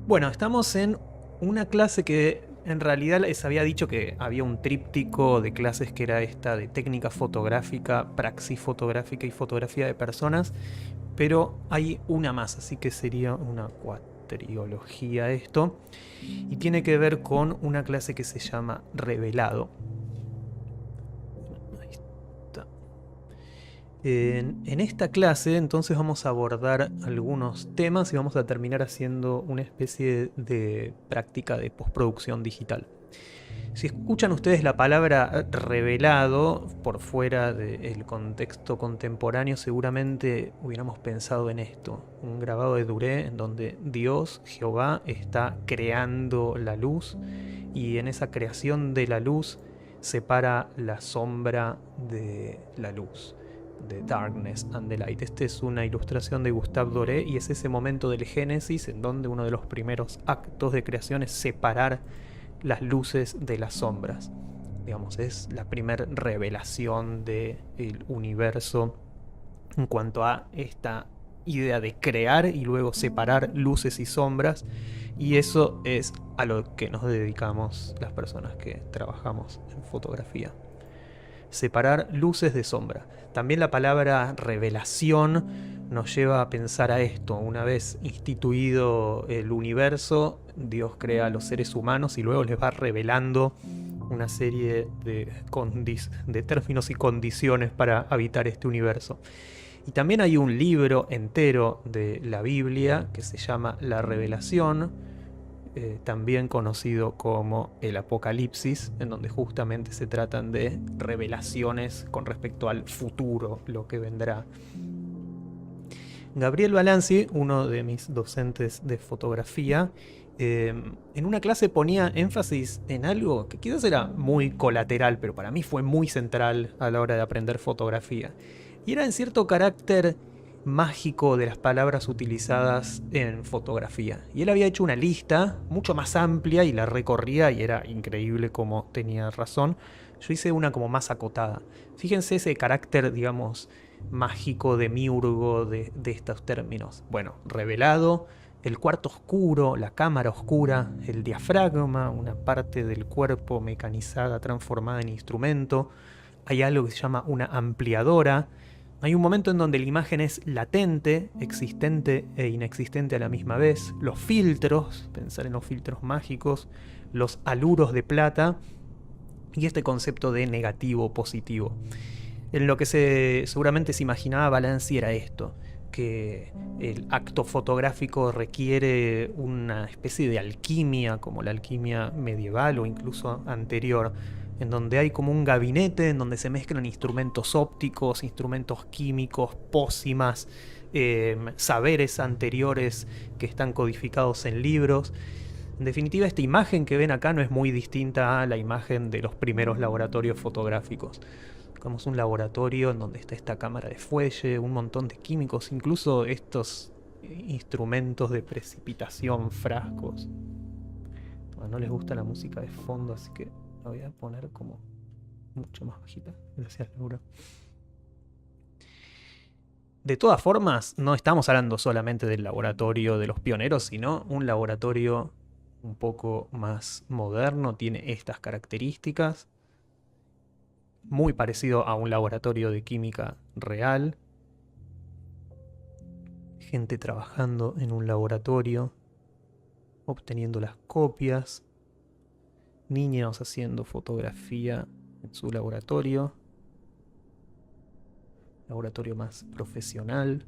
Bueno, estamos en una clase que en realidad les había dicho que había un tríptico de clases que era esta de técnica fotográfica, praxis fotográfica y fotografía de personas, pero hay una más, así que sería una cuatriología esto, y tiene que ver con una clase que se llama revelado. Ahí está. En esta clase entonces vamos a abordar algunos temas y vamos a terminar haciendo una especie de práctica de postproducción digital. Si escuchan ustedes la palabra revelado por fuera del contexto contemporáneo, seguramente hubiéramos pensado en esto, un grabado de Duré en donde Dios, Jehová, está creando la luz y en esa creación de la luz separa la sombra de la luz, de Darkness and the Light. Esta es una ilustración de Gustave Doré y es ese momento del Génesis en donde uno de los primeros actos de creación es separar las luces de las sombras. Digamos, es la primera revelación del universo en cuanto a esta idea de crear y luego separar luces y sombras. Y eso es a lo que nos dedicamos las personas que trabajamos en fotografía. Separar luces de sombra. También la palabra revelación nos lleva a pensar a esto. Una vez instituido el universo, Dios crea a los seres humanos y luego les va revelando una serie de términos y condiciones para habitar este universo. Y también hay un libro entero de la Biblia que se llama La Revelación, también conocido como el Apocalipsis, en donde justamente se tratan de revelaciones con respecto al futuro, lo que vendrá. Gabriel Balanzi, uno de mis docentes de fotografía, en una clase ponía énfasis en algo que quizás era muy colateral, pero para mí fue muy central a la hora de aprender fotografía. Y era en cierto carácter mágico de las palabras utilizadas en fotografía. Y él había hecho una lista mucho más amplia y la recorría y era increíble cómo tenía razón. Yo hice una como más acotada. Fíjense ese carácter, digamos, mágico, demiurgo de estos términos. Bueno, revelado, el cuarto oscuro, la cámara oscura, el diafragma, una parte del cuerpo mecanizada, transformada en instrumento. Hay algo que se llama una ampliadora. Hay un momento en donde la imagen es latente, existente e inexistente a la misma vez. Los filtros, pensar en los filtros mágicos, los aluros de plata y este concepto de negativo positivo. En lo que seguramente se imaginaba Balanci era esto, que el acto fotográfico requiere una especie de alquimia, como la alquimia medieval o incluso anterior, en donde hay como un gabinete en donde se mezclan instrumentos ópticos, instrumentos químicos, pócimas, saberes anteriores que están codificados en libros. En definitiva, esta imagen que ven acá no es muy distinta a la imagen de los primeros laboratorios fotográficos. Como un laboratorio en donde está esta cámara de fuelle, un montón de químicos, incluso estos instrumentos de precipitación, frascos. Bueno, no les gusta la música de fondo, así que la voy a poner como mucho más bajita. Gracias, Laura. De todas formas, no estamos hablando solamente del laboratorio de los pioneros, sino un laboratorio un poco más moderno, tiene estas características, muy parecido a un laboratorio de química real, gente trabajando en un laboratorio, obteniendo las copias, niños haciendo fotografía en su laboratorio más profesional,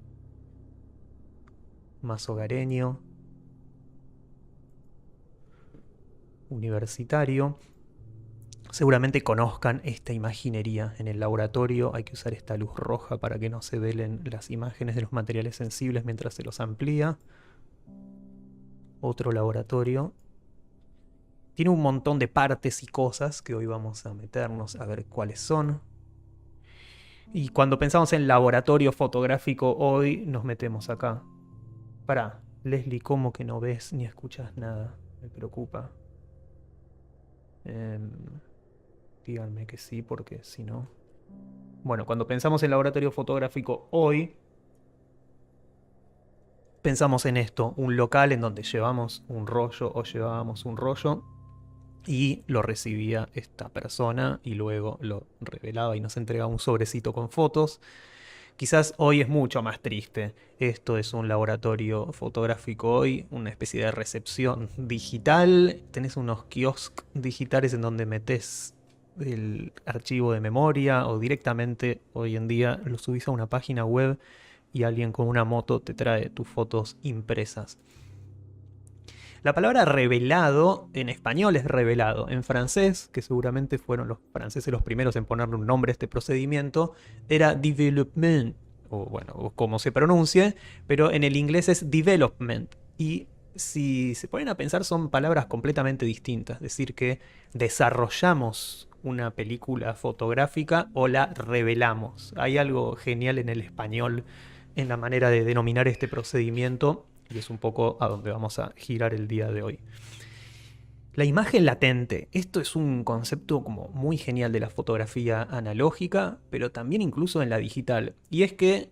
más hogareño, universitario. Seguramente conozcan esta imaginería. En el laboratorio hay que usar esta luz roja para que no se velen las imágenes de los materiales sensibles mientras se los amplía. Otro laboratorio. Tiene un montón de partes y cosas que hoy vamos a meternos a ver cuáles son. Y cuando pensamos en laboratorio fotográfico hoy, nos metemos acá. Pará, Leslie, ¿cómo que no ves ni escuchas nada? Me preocupa. Díganme que sí, porque si no... Bueno, cuando pensamos en laboratorio fotográfico hoy, Pensamos en esto, un local en donde llevábamos un rollo y lo recibía esta persona y luego lo revelaba y nos entregaba un sobrecito con fotos. Quizás hoy es mucho más triste. Esto es un laboratorio fotográfico hoy, una especie de recepción digital. Tenés unos kioscos digitales en donde metés el archivo de memoria o directamente hoy en día lo subís a una página web y alguien con una moto te trae tus fotos impresas. La palabra revelado en español es revelado. En francés, que seguramente fueron los franceses los primeros en ponerle un nombre a este procedimiento, era development, o bueno, o como se pronuncie, pero en el inglés es development. Y si se ponen a pensar, son palabras completamente distintas. Es decir, que desarrollamos una película fotográfica o la revelamos. Hay algo genial en el español en la manera de denominar este procedimiento y es un poco a donde vamos a girar el día de hoy. La imagen latente. Esto es un concepto como muy genial de la fotografía analógica, pero también incluso en la digital. Y es que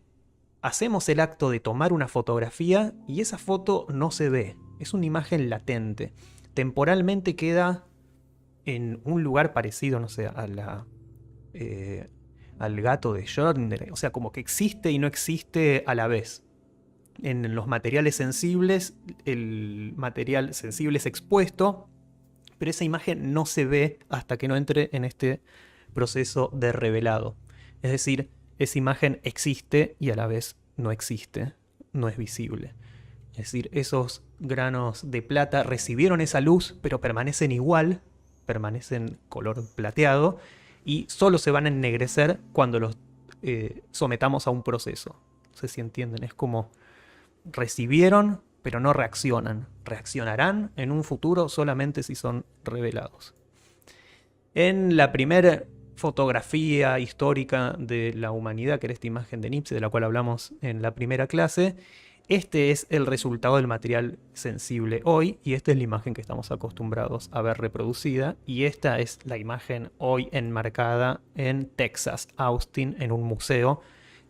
hacemos el acto de tomar una fotografía y esa foto no se ve. Es una imagen latente. Temporalmente queda en un lugar parecido, no sé, al gato de Schrödinger. O sea, como que existe y no existe a la vez. En los materiales sensibles, el material sensible es expuesto, pero esa imagen no se ve hasta que no entre en este proceso de revelado. Es decir, esa imagen existe y a la vez no existe, no es visible. Es decir, esos granos de plata recibieron esa luz, pero permanecen igual, permanecen color plateado, y solo se van a ennegrecer cuando los sometamos a un proceso. No sé si entienden, es como recibieron, pero no reaccionan. Reaccionarán en un futuro solamente si son revelados. En la primera fotografía histórica de la humanidad, que era esta imagen de Nipsey, de la cual hablamos en la primera clase, este es el resultado del material sensible hoy, y esta es la imagen que estamos acostumbrados a ver reproducida, y esta es la imagen hoy enmarcada en Texas, Austin, en un museo.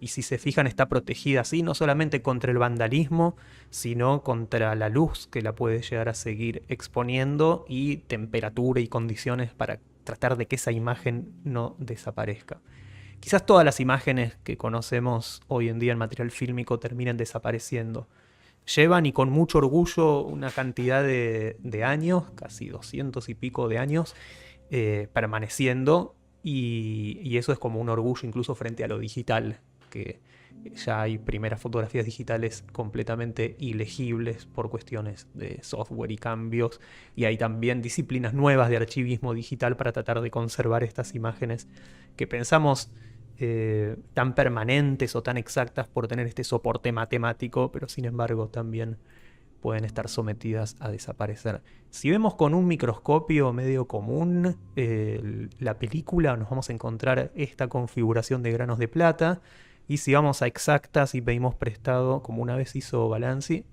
Y si se fijan, está protegida así, no solamente contra el vandalismo, sino contra la luz que la puede llegar a seguir exponiendo y temperatura y condiciones para tratar de que esa imagen no desaparezca. Quizás todas las imágenes que conocemos hoy en día en material fílmico terminen desapareciendo. Llevan y con mucho orgullo una cantidad de años, casi 200 y pico de años, permaneciendo, y eso es como un orgullo incluso frente a lo digital, que ya hay primeras fotografías digitales completamente ilegibles por cuestiones de software y cambios, y hay también disciplinas nuevas de archivismo digital para tratar de conservar estas imágenes que pensamos tan permanentes o tan exactas por tener este soporte matemático, pero sin embargo también pueden estar sometidas a desaparecer. Si vemos con un microscopio medio común la película, nos vamos a encontrar esta configuración de granos de plata. Y si vamos a exactas y pedimos prestado, como una vez hizo Balanzi,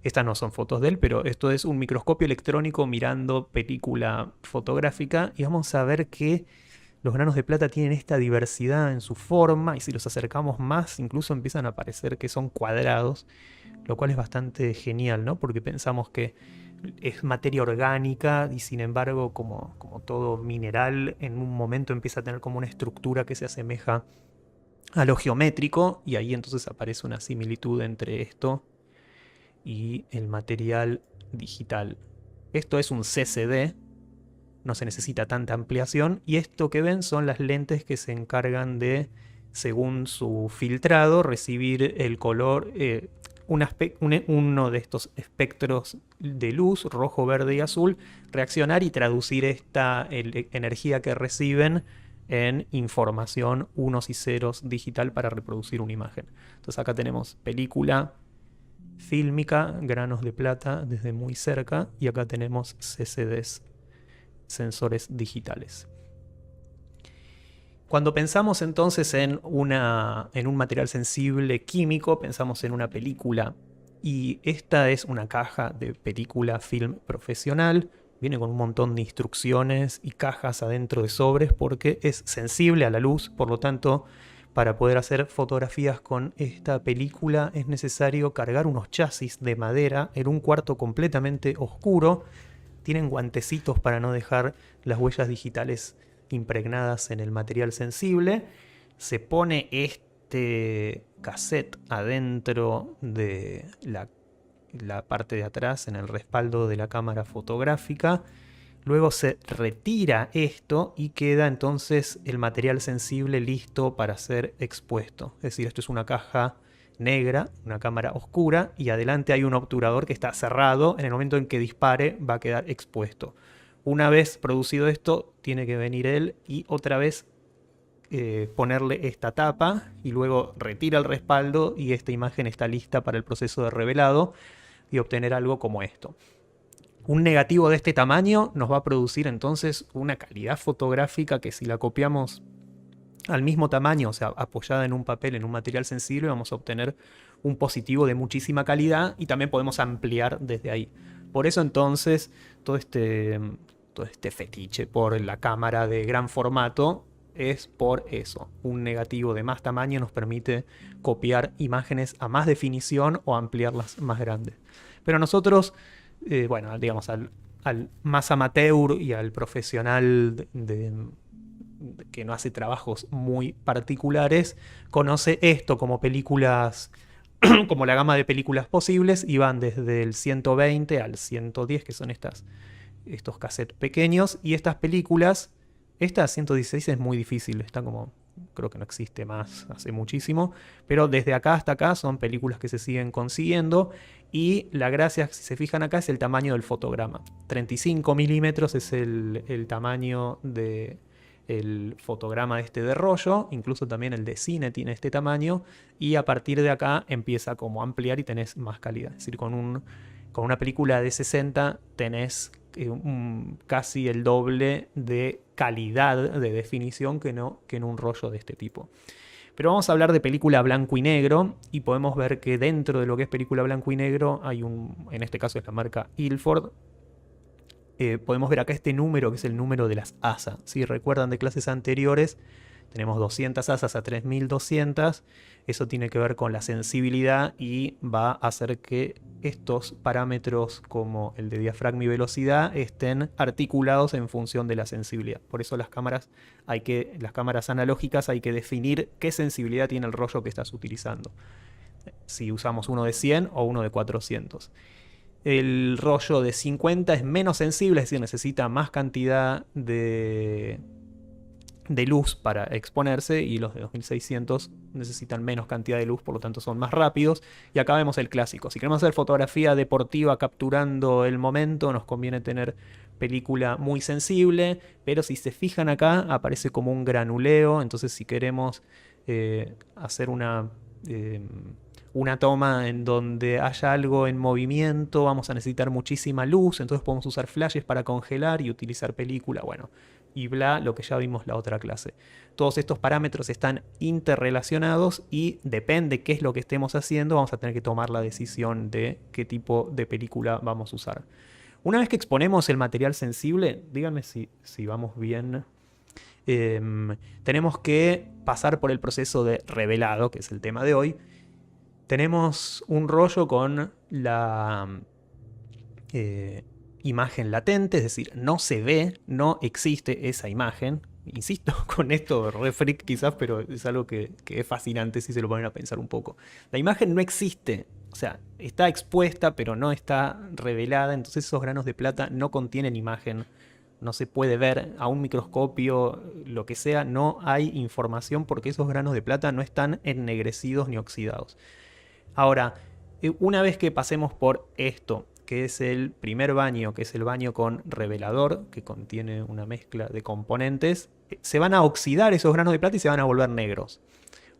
estas no son fotos de él, pero esto es un microscopio electrónico mirando película fotográfica, y vamos a ver que los granos de plata tienen esta diversidad en su forma, y si los acercamos más, incluso empiezan a parecer que son cuadrados, lo cual es bastante genial, ¿no? Porque pensamos que es materia orgánica y sin embargo, como todo mineral, en un momento empieza a tener como una estructura que se asemeja a lo geométrico, y ahí entonces aparece una similitud entre esto y el material digital. Esto es un CCD, no se necesita tanta ampliación, y esto que ven son las lentes que se encargan de, según su filtrado, recibir el color, uno de estos espectros de luz, rojo, verde y azul, reaccionar y traducir esta energía que reciben en información unos y ceros digital para reproducir una imagen. Entonces acá tenemos película fílmica, granos de plata desde muy cerca, y acá tenemos CCDs, sensores digitales. Cuando pensamos entonces en un material sensible químico, pensamos en una película, y esta es una caja de película film profesional. Viene con un montón de instrucciones y cajas adentro de sobres porque es sensible a la luz, por lo tanto Para poder hacer fotografías con esta película es necesario cargar unos chasis de madera en un cuarto completamente oscuro. Tienen guantecitos para no dejar las huellas digitales impregnadas en el material sensible. Se pone este cassette adentro de la parte de atrás, en el respaldo de la cámara fotográfica. Luego se retira esto y queda entonces el material sensible listo para ser expuesto. Es decir, esto es una caja negra, una cámara oscura, y adelante hay un obturador que está cerrado. En el momento en que dispare va a quedar expuesto. Una vez producido esto, tiene que venir él y otra vez ponerle esta tapa, y luego retira el respaldo y esta imagen está lista para el proceso de revelado y obtener algo como esto. Un negativo de este tamaño nos va a producir entonces una calidad fotográfica que, si la copiamos al mismo tamaño, o sea, apoyada en un papel, en un material sensible, vamos a obtener un positivo de muchísima calidad, y también podemos ampliar desde ahí. Por eso entonces todo este fetiche por la cámara de gran formato es por eso. Un negativo de más tamaño nos permite copiar imágenes a más definición o ampliarlas más grandes. Pero nosotros, bueno, digamos, al más amateur y al profesional que no hace trabajos muy particulares, conoce esto como películas, como la gama de películas posibles, y van desde el 120 al 110, que son estos cassettes pequeños, y estas películas, esta 116 es muy difícil, está como, creo que no existe más hace muchísimo, pero desde acá hasta acá son películas que se siguen consiguiendo, y la gracia, si se fijan acá, es el tamaño del fotograma. 35 milímetros es el tamaño del fotograma este de rollo, incluso también el de cine tiene este tamaño, y a partir de acá empieza como a ampliar y tenés más calidad. Es decir, con una película de 60 tenés casi el doble de calidad de definición que en un rollo de este tipo. Pero vamos a hablar de película blanco y negro, y podemos ver que dentro de lo que es película blanco y negro hay en este caso es la marca Ilford. Podemos ver acá este número, que es el número de las ASA. Si recuerdan de clases anteriores, tenemos 200 ASAs a 3200. Eso tiene que ver con la sensibilidad y va a hacer que estos parámetros, como el de diafragma y velocidad, estén articulados en función de la sensibilidad. Por eso las cámaras analógicas hay que definir qué sensibilidad tiene el rollo que estás utilizando. Si usamos uno de 100 o uno de 400. El rollo de 50 es menos sensible, es decir, necesita más cantidad de luz para exponerse, y los de 2600 necesitan menos cantidad de luz, por lo tanto son más rápidos. Y acá vemos el clásico. Si queremos hacer fotografía deportiva capturando el momento, nos conviene tener película muy sensible, pero si se fijan acá aparece como un granuleo. Entonces, si queremos hacer una toma en donde haya algo en movimiento, vamos a necesitar muchísima luz, entonces podemos usar flashes para congelar y utilizar película, bueno, y bla, lo que ya vimos la otra clase. Todos estos parámetros están interrelacionados, y depende qué es lo que estemos haciendo, vamos a tener que tomar la decisión de qué tipo de película vamos a usar. Una vez que exponemos el material sensible, díganme si vamos bien. Tenemos que pasar por el proceso de revelado, que es el tema de hoy. Tenemos un rollo con la imagen latente, es decir, no se ve, no existe esa imagen. Insisto con esto, re freak quizás, pero es algo que es fascinante si se lo ponen a pensar un poco. La imagen no existe, o sea, está expuesta pero no está revelada, entonces esos granos de plata no contienen imagen. No se puede ver a un microscopio, lo que sea, no hay información porque esos granos de plata no están ennegrecidos ni oxidados. Ahora, una vez que pasemos por esto, que es el primer baño, que es el baño con revelador, que contiene una mezcla de componentes, se van a oxidar esos granos de plata y se van a volver negros.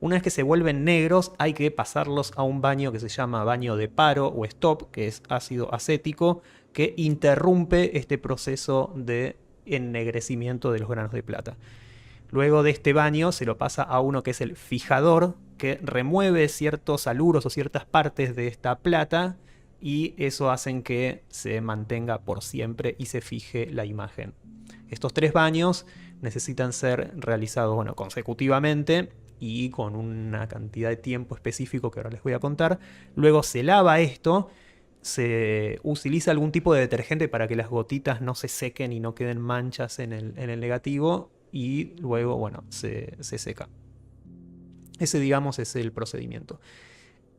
Una vez que se vuelven negros, hay que pasarlos a un baño que se llama baño de paro o stop, que es ácido acético, que interrumpe este proceso de ennegrecimiento de los granos de plata. Luego de este baño se lo pasa a uno que es el fijador, que remueve ciertos haluros o ciertas partes de esta plata, y eso hace que se mantenga por siempre y se fije la imagen. Estos tres baños necesitan ser realizados consecutivamente, y con una cantidad de tiempo específico que ahora les voy a contar. Luego se lava esto, se utiliza algún tipo de detergente para que las gotitas no se sequen y no queden manchas en el negativo, y luego, bueno, se seca. Ese, digamos, es el procedimiento.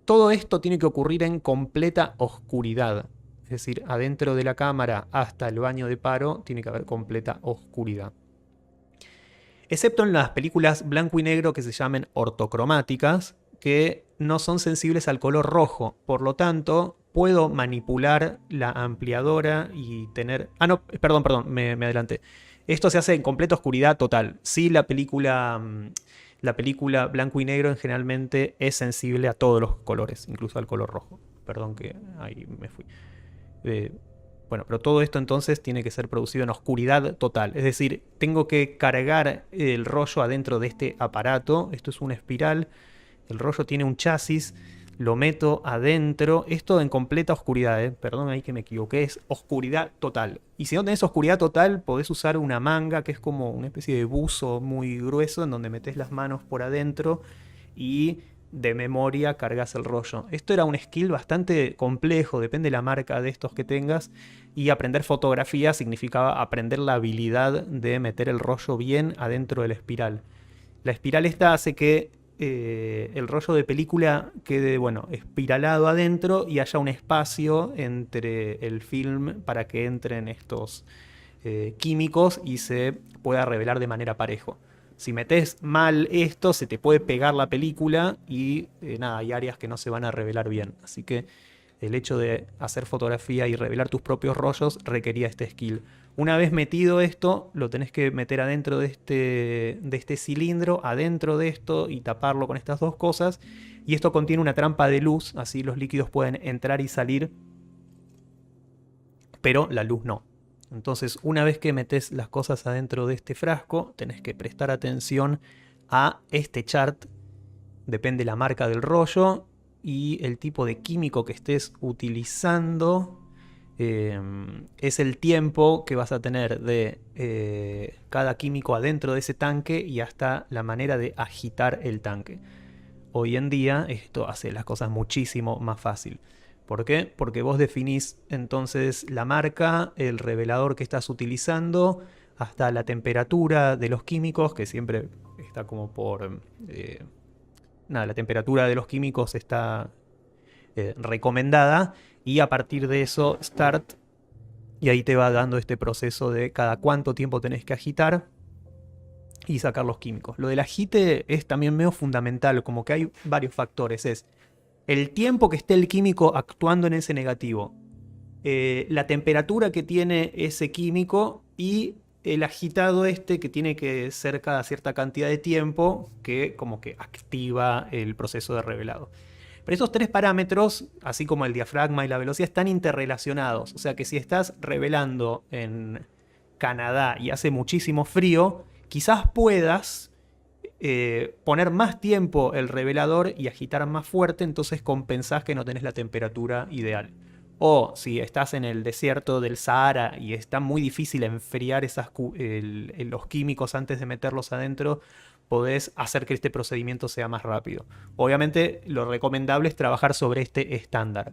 Todo esto tiene que ocurrir en completa oscuridad. Es decir, adentro de la cámara hasta el baño de paro tiene que haber completa oscuridad. Excepto en las películas blanco y negro que se llamen ortocromáticas, que no son sensibles al color rojo. Por lo tanto, puedo manipular la ampliadora y tener... Ah, no, perdón, me adelanté. Esto se hace en completa oscuridad total. Sí, la película blanco y negro generalmente es sensible a todos los colores, incluso al color rojo. Perdón que ahí me fui. Bueno, pero todo esto entonces tiene que ser producido en oscuridad total. Es decir, tengo que cargar el rollo adentro de este aparato. Esto es una espiral. El rollo tiene un chasis. Lo meto adentro. Esto en completa oscuridad, perdón ahí que me equivoqué. Es oscuridad total. Y si no tenés oscuridad total, podés usar una manga, que es como una especie de buzo muy grueso, en donde metés las manos por adentro y de memoria cargas el rollo. Esto era un skill bastante complejo, depende de la marca de estos que tengas, y aprender fotografía significaba aprender la habilidad de meter el rollo bien adentro de la espiral. La espiral esta hace que el rollo de película quede, bueno, espiralado adentro y haya un espacio entre el film para que entren estos químicos y se pueda revelar de manera parejo. Si metes mal esto, se te puede pegar la película y nada, hay áreas que no se van a revelar bien. Así que el hecho de hacer fotografía y revelar tus propios rollos requería este skill. Una vez metido esto, lo tenés que meter adentro de este cilindro, adentro de esto, y taparlo con estas dos cosas. Y esto contiene una trampa de luz, así los líquidos pueden entrar y salir, pero la luz no. Entonces, una vez que metes las cosas adentro de este frasco, tenés que prestar atención a este chart. Depende la marca del rollo y el tipo de químico que estés utilizando. Es el tiempo que vas a tener de cada químico adentro de ese tanque y hasta la manera de agitar el tanque. Hoy en día esto hace las cosas muchísimo más fácil. ¿Por qué? Porque vos definís entonces la marca, el revelador que estás utilizando, hasta la temperatura de los químicos, que siempre está como por... nada, la temperatura de los químicos está recomendada, y a partir de eso, start, y ahí te va dando este proceso de cada cuánto tiempo tenés que agitar y sacar los químicos. Lo del agite es también medio fundamental, como que hay varios factores. Es el tiempo que esté el químico actuando en ese negativo, la temperatura que tiene ese químico y el agitado que tiene que ser cada cierta cantidad de tiempo, que como que activa el proceso de revelado. Pero esos tres parámetros, así como el diafragma y la velocidad, están interrelacionados. O sea que si estás revelando en Canadá y hace muchísimo frío, quizás puedas poner más tiempo el revelador y agitar más fuerte, entonces compensás que no tenés la temperatura ideal. O si estás en el desierto del Sahara y está muy difícil enfriar los químicos antes de meterlos adentro, podés hacer que este procedimiento sea más rápido. Obviamente lo recomendable es trabajar sobre este estándar.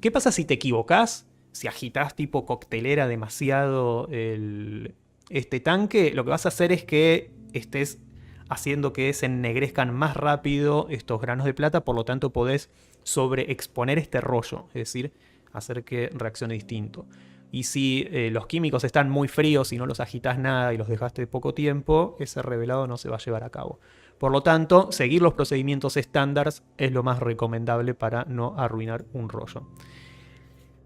¿Qué pasa si te equivocás? Si agitás tipo coctelera demasiado este tanque, lo que vas a hacer es que estés haciendo que se ennegrezcan más rápido estos granos de plata, por lo tanto podés sobreexponer este rollo, es decir, hacer que reaccione distinto. Y si los químicos están muy fríos y no los agitas nada y los dejaste poco tiempo, ese revelado no se va a llevar a cabo. Por lo tanto, seguir los procedimientos estándares es lo más recomendable para no arruinar un rollo.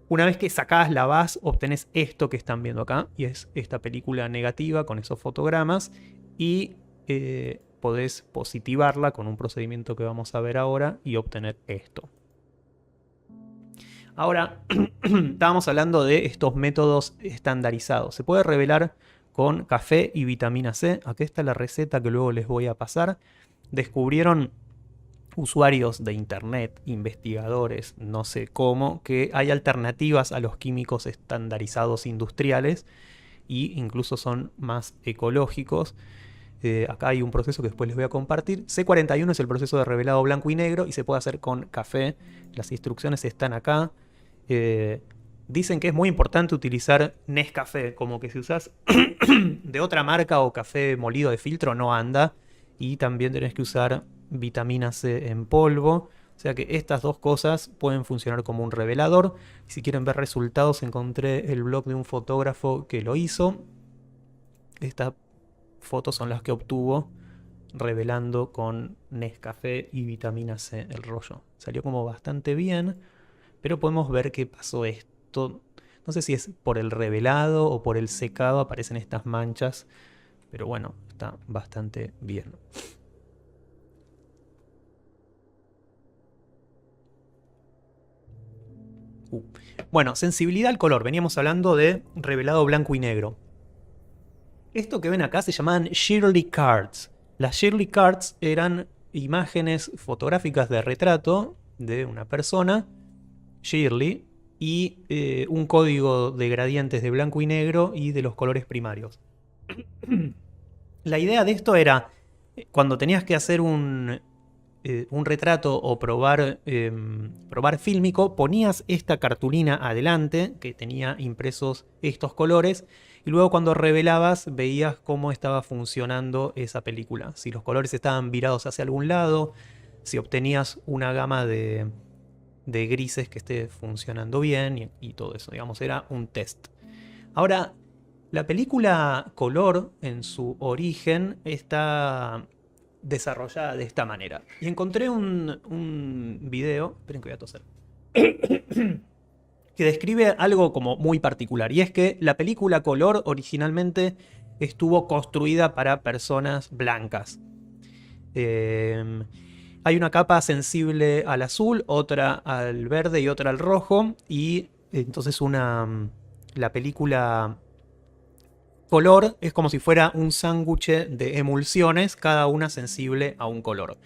Una vez que sacás, lavás, obtenés esto que están viendo acá, y es esta película negativa con esos fotogramas, y podés positivarla con un procedimiento que vamos a ver ahora y obtener esto. Ahora, estábamos hablando de estos métodos estandarizados. Se puede revelar con café y vitamina C. Aquí está la receta que luego les voy a pasar. Descubrieron usuarios de internet, investigadores, no sé cómo, que hay alternativas a los químicos estandarizados industriales e incluso son más ecológicos. Acá hay un proceso que después les voy a compartir. C41 es el proceso de revelado blanco y negro y se puede hacer con café. Las instrucciones están acá. Dicen que es muy importante utilizar Nescafé, como que si usas de otra marca o café molido de filtro no anda. Y también tenés que usar vitamina C en polvo. O sea que estas dos cosas pueden funcionar como un revelador. Si quieren ver resultados, encontré el blog de un fotógrafo que lo hizo. Estas fotos son las que obtuvo revelando con Nescafé y vitamina C el rollo. Salió como bastante bien, pero podemos ver que pasó esto. No sé si es por el revelado o por el secado, aparecen estas manchas, pero bueno, está bastante bien. Bueno, sensibilidad al color. Veníamos hablando de revelado blanco y negro. Esto que ven acá se llamaban Shirley Cards. Las Shirley Cards eran imágenes fotográficas de retrato de una persona, Shirley, y un código de gradientes de blanco y negro y de los colores primarios. La idea de esto era, cuando tenías que hacer un retrato o probar fílmico, ponías esta cartulina adelante que tenía impresos estos colores y luego cuando revelabas veías cómo estaba funcionando esa película. Si los colores estaban virados hacia algún lado, si obtenías una gama de grises que esté funcionando bien y todo eso. Digamos, era un test. Ahora, la película color en su origen está desarrollada de esta manera. Y encontré un video, esperen que voy a toser, que describe algo como muy particular. Y es que la película color originalmente estuvo construida para personas blancas. Hay una capa sensible al azul, otra al verde y otra al rojo. Y entonces la película color es como si fuera un sándwich de emulsiones, cada una sensible a un color.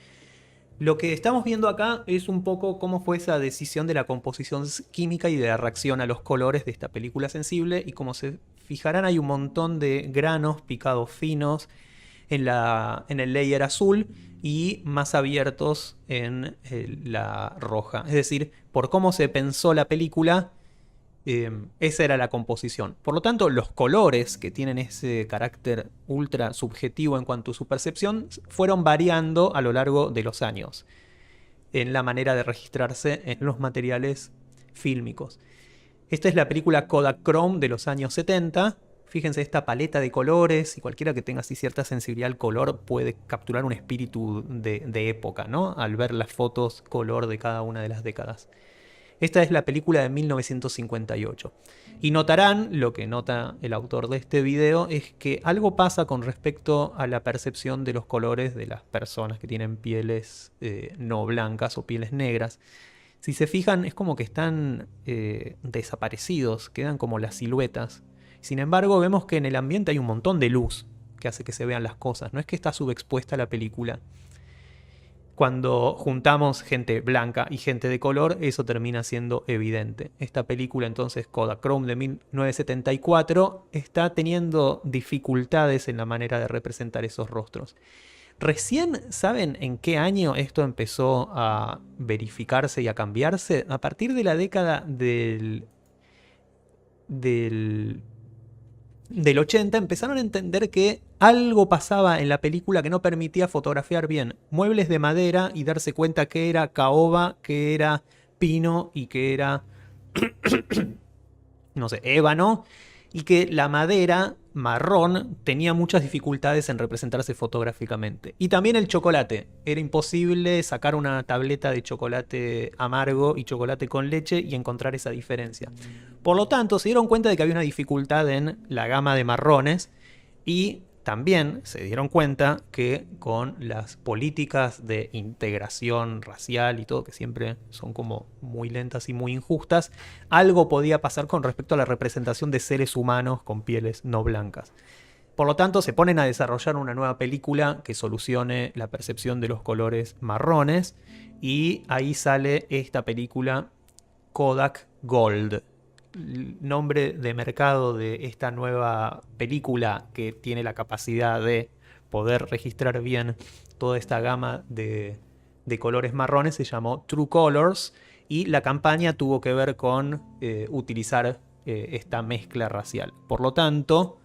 Lo que estamos viendo acá es un poco cómo fue esa decisión de la composición química y de la reacción a los colores de esta película sensible. Y como se fijarán, hay un montón de granos picados finos en el layer azul y más abiertos en la roja. Es decir, por cómo se pensó la película, esa era la composición. Por lo tanto, los colores que tienen ese carácter ultra subjetivo en cuanto a su percepción fueron variando a lo largo de los años en la manera de registrarse en los materiales fílmicos. Esta es la película Kodachrome de los años 70. Fíjense esta paleta de colores y cualquiera que tenga así cierta sensibilidad al color puede capturar un espíritu de época, ¿no? Al ver las fotos color de cada una de las décadas. Esta es la película de 1958. Y notarán, lo que nota el autor de este video, es que algo pasa con respecto a la percepción de los colores de las personas que tienen pieles no blancas o pieles negras. Si se fijan, es como que están desaparecidos, quedan como las siluetas. Sin embargo, vemos que en el ambiente hay un montón de luz que hace que se vean las cosas. No es que está subexpuesta la película. Cuando juntamos gente blanca y gente de color, eso termina siendo evidente. Esta película, entonces, Kodachrome de 1974, está teniendo dificultades en la manera de representar esos rostros. Recién, ¿saben en qué año esto empezó a verificarse y a cambiarse? A partir de la década del 80 empezaron a entender que algo pasaba en la película que no permitía fotografiar bien muebles de madera y darse cuenta que era caoba, que era pino y que era, no sé, ébano, y que la madera marrón tenía muchas dificultades en representarse fotográficamente. Y también el chocolate. Era imposible sacar una tableta de chocolate amargo y chocolate con leche y encontrar esa diferencia. Por lo tanto, se dieron cuenta de que había una dificultad en la gama de marrones y también se dieron cuenta que con las políticas de integración racial y todo, que siempre son como muy lentas y muy injustas, algo podía pasar con respecto a la representación de seres humanos con pieles no blancas. Por lo tanto, se ponen a desarrollar una nueva película que solucione la percepción de los colores marrones y ahí sale esta película Kodak Gold. El nombre de mercado de esta nueva película que tiene la capacidad de poder registrar bien toda esta gama de colores marrones se llamó True Colors, y la campaña tuvo que ver con utilizar esta mezcla racial. Por lo tanto,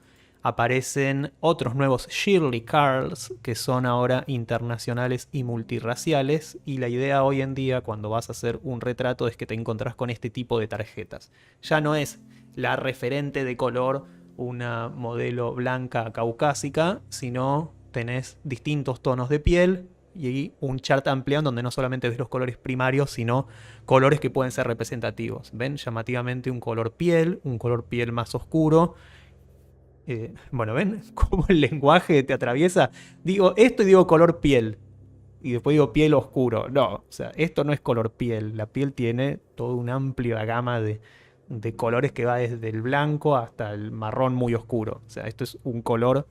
aparecen otros nuevos Shirley Carls que son ahora internacionales y multirraciales, y la idea hoy en día cuando vas a hacer un retrato es que te encontrás con este tipo de tarjetas. Ya no es la referente de color, una modelo blanca caucásica, sino tenés distintos tonos de piel y un chart ampliado donde no solamente ves los colores primarios, sino colores que pueden ser representativos. ¿Ven? Llamativamente un color piel más oscuro. Bueno, ¿ven cómo el lenguaje te atraviesa? Digo esto y digo color piel. Y después digo piel oscuro. No, o sea, esto no es color piel. La piel tiene toda una amplia gama de colores que va desde el blanco hasta el marrón muy oscuro. O sea, esto es un color.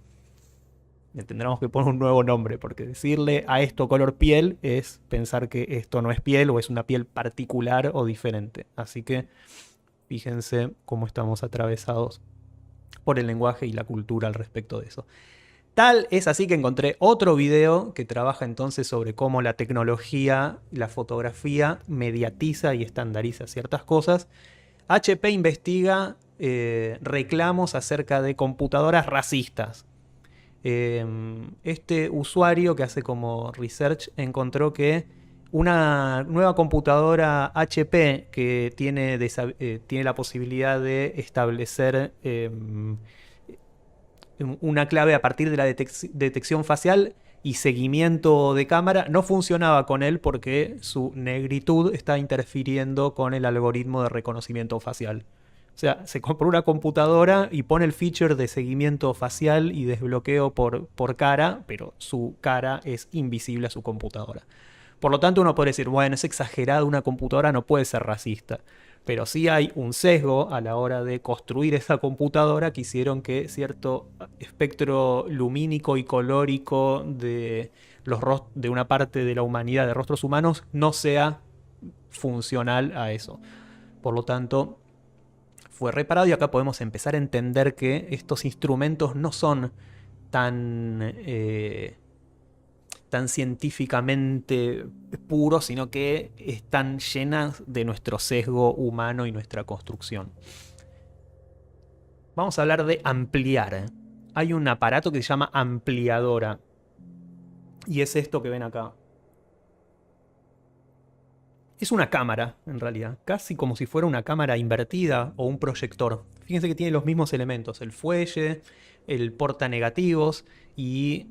Le tendremos que poner un nuevo nombre, porque decirle a esto color piel es pensar que esto no es piel o es una piel particular o diferente. Así que fíjense cómo estamos atravesados por el lenguaje y la cultura al respecto de eso. Tal es así que encontré otro video que trabaja entonces sobre cómo la tecnología, la fotografía, mediatiza y estandariza ciertas cosas. HP investiga reclamos acerca de computadoras racistas. Este usuario que hace como research encontró que una nueva computadora HP que tiene la posibilidad de establecer una clave a partir de la detección facial y seguimiento de cámara no funcionaba con él porque su negritud está interfiriendo con el algoritmo de reconocimiento facial. O sea, se compró una computadora y pone el feature de seguimiento facial y desbloqueo por cara, pero su cara es invisible a su computadora. Por lo tanto, uno puede decir, bueno, es exagerado, una computadora no puede ser racista. Pero sí hay un sesgo a la hora de construir esa computadora que hicieron que cierto espectro lumínico y colórico de una parte de la humanidad, de rostros humanos, no sea funcional a eso. Por lo tanto, fue reparado y acá podemos empezar a entender que estos instrumentos no son tan científicamente puros, sino que están llenas de nuestro sesgo humano y nuestra construcción. Vamos a hablar de ampliar. Hay un aparato que se llama ampliadora. Y es esto que ven acá. Es una cámara, en realidad. Casi como si fuera una cámara invertida o un proyector. Fíjense que tiene los mismos elementos. El fuelle, el portanegativos y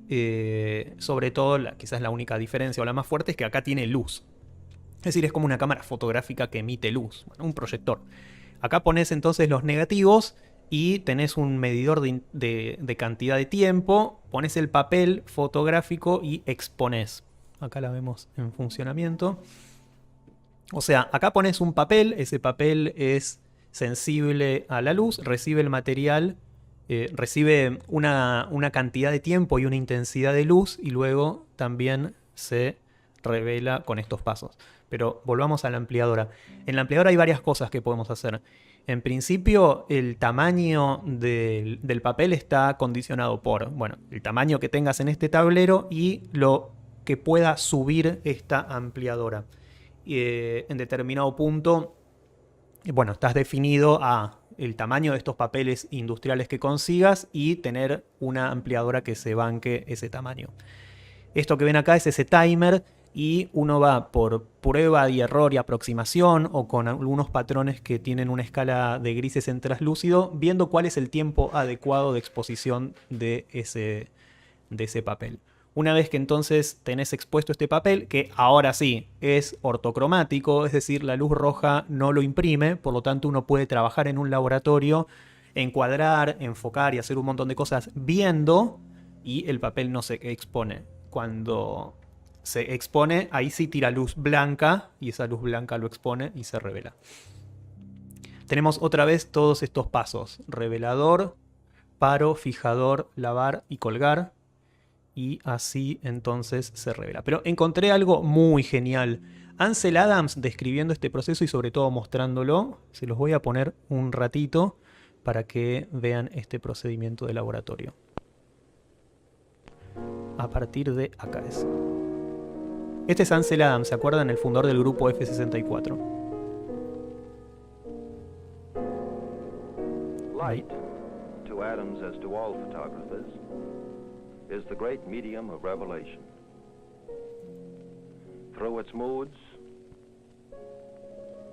sobre todo, quizás la única diferencia o la más fuerte es que acá tiene luz. Es decir, es como una cámara fotográfica que emite luz, bueno, un proyector. Acá pones entonces los negativos y tenés un medidor de cantidad de tiempo, pones el papel fotográfico y exponés. Acá la vemos en funcionamiento. O sea, acá pones un papel, ese papel es sensible a la luz, recibe el material, recibe una cantidad de tiempo y una intensidad de luz y luego también se revela con estos pasos. Pero volvamos a la ampliadora. En la ampliadora hay varias cosas que podemos hacer. En principio, el tamaño del papel está condicionado por, bueno, el tamaño que tengas en este tablero y lo que pueda subir esta ampliadora. En determinado punto, bueno, estás definido a el tamaño de estos papeles industriales que consigas y tener una ampliadora que se banque ese tamaño. Esto que ven acá es ese timer y uno va por prueba y error y aproximación o con algunos patrones que tienen una escala de grises en traslúcido, viendo cuál es el tiempo adecuado de exposición de ese papel. Una vez que entonces tenés expuesto este papel, que ahora sí es ortocromático, es decir, la luz roja no lo imprime, por lo tanto uno puede trabajar en un laboratorio, encuadrar, enfocar y hacer un montón de cosas viendo y el papel no se expone. Cuando se expone, ahí sí tira luz blanca y esa luz blanca lo expone y se revela. Tenemos otra vez todos estos pasos: revelador, paro, fijador, lavar y colgar. Y así entonces se revela. Pero encontré algo muy genial. Ansel Adams describiendo este proceso y sobre todo mostrándolo. Se los voy a poner un ratito para que vean este procedimiento de laboratorio. a partir de acá. Este es Ansel Adams, ¿se acuerdan? El fundador del grupo F64. Light, to Adams as to all photographers, is the great medium of revelation. Through its moods,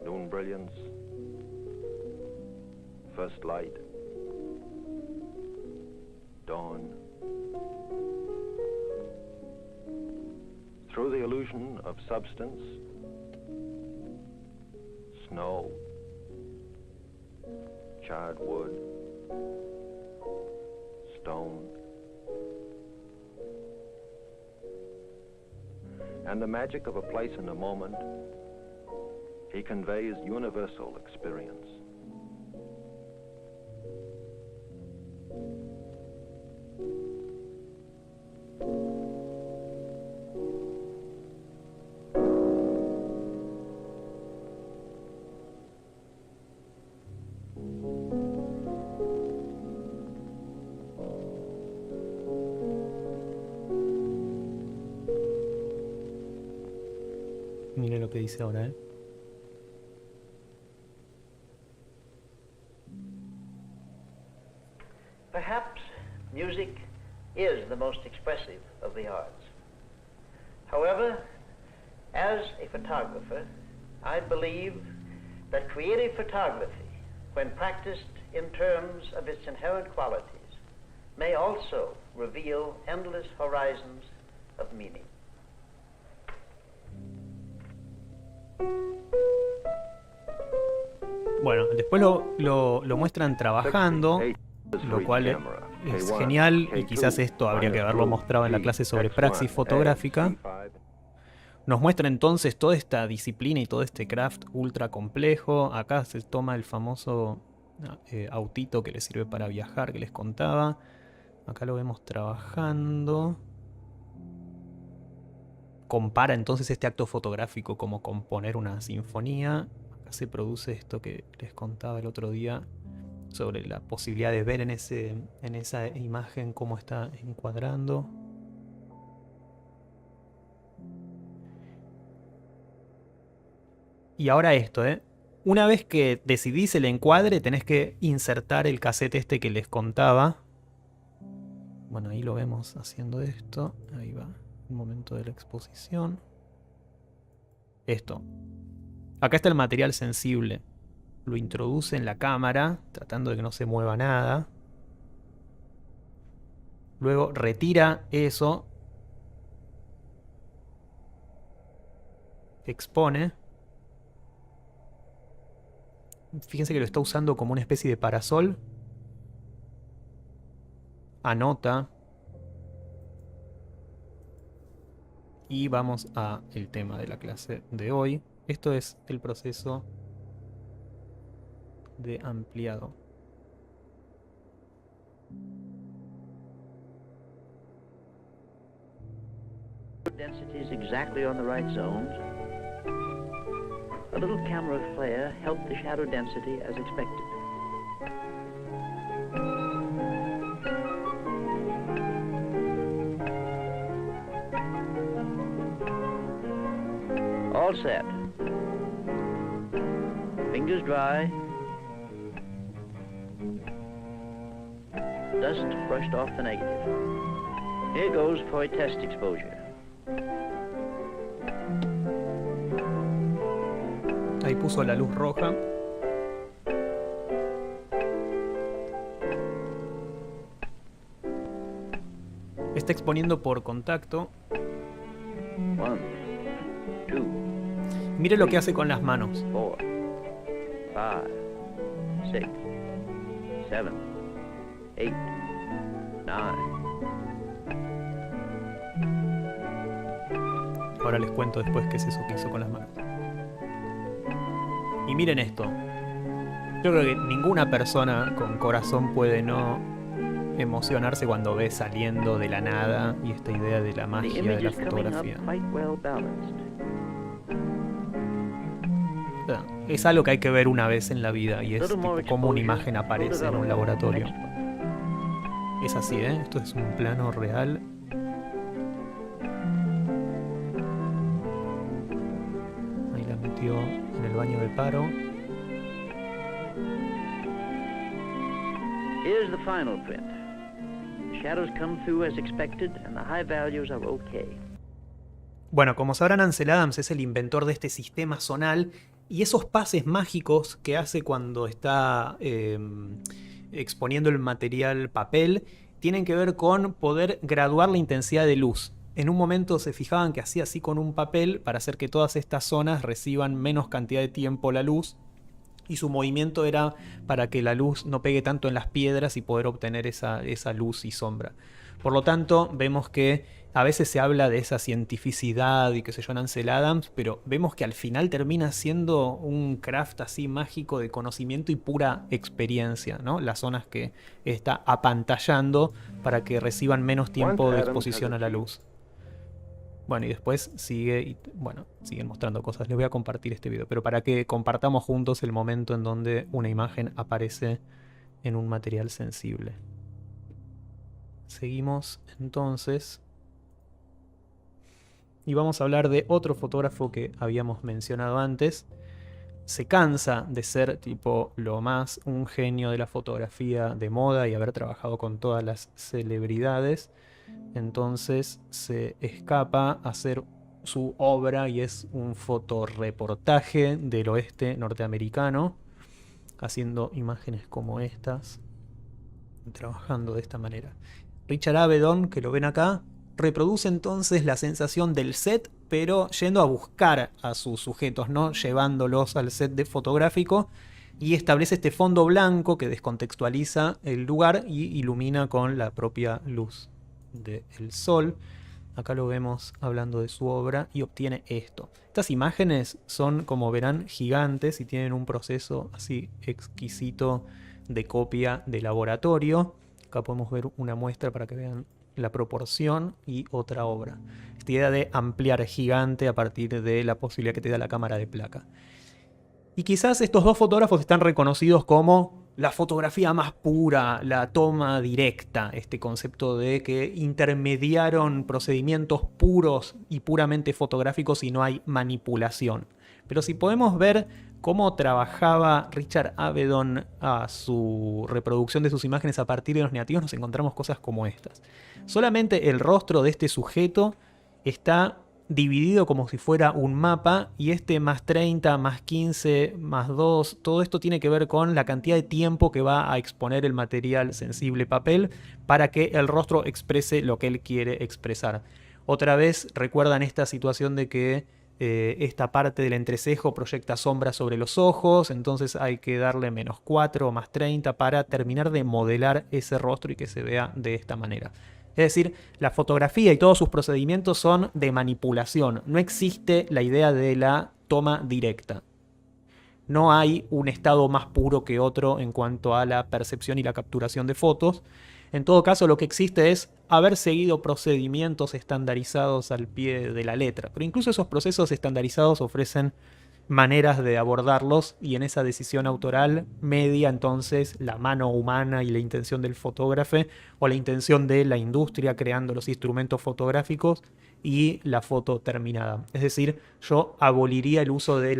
noon brilliance, first light, dawn, through the illusion of substance, snow, charred wood, stone, and the magic of a place and a moment, he conveys universal experience. Miren lo que dice ahora, ¿eh? Perhaps music is the most expressive of the arts. However, as a photographer, I believe that creative photography, when practiced in terms of its inherent qualities, may also reveal endless horizons of meaning. Bueno, después lo muestran trabajando, lo cual es genial, y quizás esto habría que haberlo mostrado en la clase sobre praxis fotográfica. Nos muestra entonces toda esta disciplina y todo este craft ultra complejo. Acá se toma el famoso autito que le sirve para viajar, que les contaba. Acá lo vemos trabajando. Compara entonces este acto fotográfico como componer una sinfonía. Acá se produce esto que les contaba el otro día sobre la posibilidad de ver en esa imagen cómo está encuadrando. Y ahora esto, una vez que decidís el encuadre, tenés que insertar el cassette este que les contaba. Bueno, ahí lo vemos haciendo esto. Ahí va. Un momento de la exposición. Esto. Acá está el material sensible. Lo introduce en la cámara, tratando de que no se mueva nada. Luego retira eso. Expone. Fíjense que lo está usando como una especie de parasol. Anota. Y vamos a el tema de la clase de hoy. Esto es el proceso de ampliado. Densities exactly on the right zones. A little camera flare helped the shadow density as expected. All set. Fingers dry. Dust brushed off the negative. Here goes for a test exposure. Ahí puso la luz roja. Está exponiendo por contacto. One, two, Mire lo que hace con las manos. 4, 5, 6, 7, 8, 9. Ahora les cuento después qué es eso que hizo con las manos. Y miren esto. Yo creo que ninguna persona con corazón puede no emocionarse cuando ve saliendo de la nada y esta idea de la The magia image de la is coming up fotografía. quite well balanced. Es algo que hay que ver una vez en la vida y es tipo cómo una imagen aparece en un laboratorio. Es así, ¿eh? Esto es un plano real. metió en el baño de paro. Here's the final print. The shadows come through as expected and the high values are okay. Bueno, como sabrán, Ansel Adams es el inventor de este sistema zonal y esos pases mágicos que hace cuando está exponiendo el material papel tienen que ver con poder graduar la intensidad de luz. En un momento se fijaban que hacía así con un papel para hacer que todas estas zonas reciban menos cantidad de tiempo la luz, y su movimiento era para que la luz no pegue tanto en las piedras y poder obtener esa luz y sombra. Por lo tanto, vemos que a veces se habla de esa cientificidad y qué sé yo en Ansel Adams, pero vemos que al final termina siendo un craft así mágico de conocimiento y pura experiencia, ¿no? Las zonas que está apantallando para que reciban menos tiempo de exposición a la luz. Bueno, y después siguen mostrando cosas. Les voy a compartir este video, pero para que compartamos juntos el momento en donde una imagen aparece en un material sensible. Seguimos entonces. Y vamos a hablar de otro fotógrafo que habíamos mencionado antes. Se cansa de ser tipo lo más un genio de la fotografía de moda y haber trabajado con todas las celebridades. Entonces se escapa a hacer su obra y es un fotoreportaje del oeste norteamericano, haciendo imágenes como estas, trabajando de esta manera. Richard Avedon, que lo ven acá, reproduce entonces la sensación del set, pero yendo a buscar a sus sujetos, no llevándolos al set de fotográfico, y establece este fondo blanco que descontextualiza el lugar y ilumina con la propia luz del sol. Acá lo vemos hablando de su obra y obtiene esto. Estas imágenes son, como verán, gigantes y tienen un proceso así exquisito de copia de laboratorio. Acá podemos ver una muestra para que vean la proporción y otra obra. Esta idea de ampliar gigante a partir de la posibilidad que te da la cámara de placa. Y quizás estos dos fotógrafos están reconocidos como la fotografía más pura, la toma directa, este concepto de que intermediaron procedimientos puros y puramente fotográficos y no hay manipulación. Pero si podemos ver cómo trabajaba Richard Avedon a su reproducción de sus imágenes a partir de los negativos, nos encontramos cosas como estas. Solamente el rostro de este sujeto está dividido como si fuera un mapa, y este más 30, más 15, más 2, todo esto tiene que ver con la cantidad de tiempo que va a exponer el material sensible papel para que el rostro exprese lo que él quiere expresar. Otra vez recuerdan esta situación de que esta parte del entrecejo proyecta sombra sobre los ojos, entonces hay que darle menos 4 o más 30 para terminar de modelar ese rostro y que se vea de esta manera. Es decir, la fotografía y todos sus procedimientos son de manipulación. No existe la idea de la toma directa. No hay un estado más puro que otro en cuanto a la percepción y la capturación de fotos. En todo caso, lo que existe es haber seguido procedimientos estandarizados al pie de la letra. Pero incluso esos procesos estandarizados ofrecen maneras de abordarlos, y en esa decisión autoral media entonces la mano humana y la intención del fotógrafo, o la intención de la industria creando los instrumentos fotográficos y la foto terminada. Es decir, yo aboliría el uso de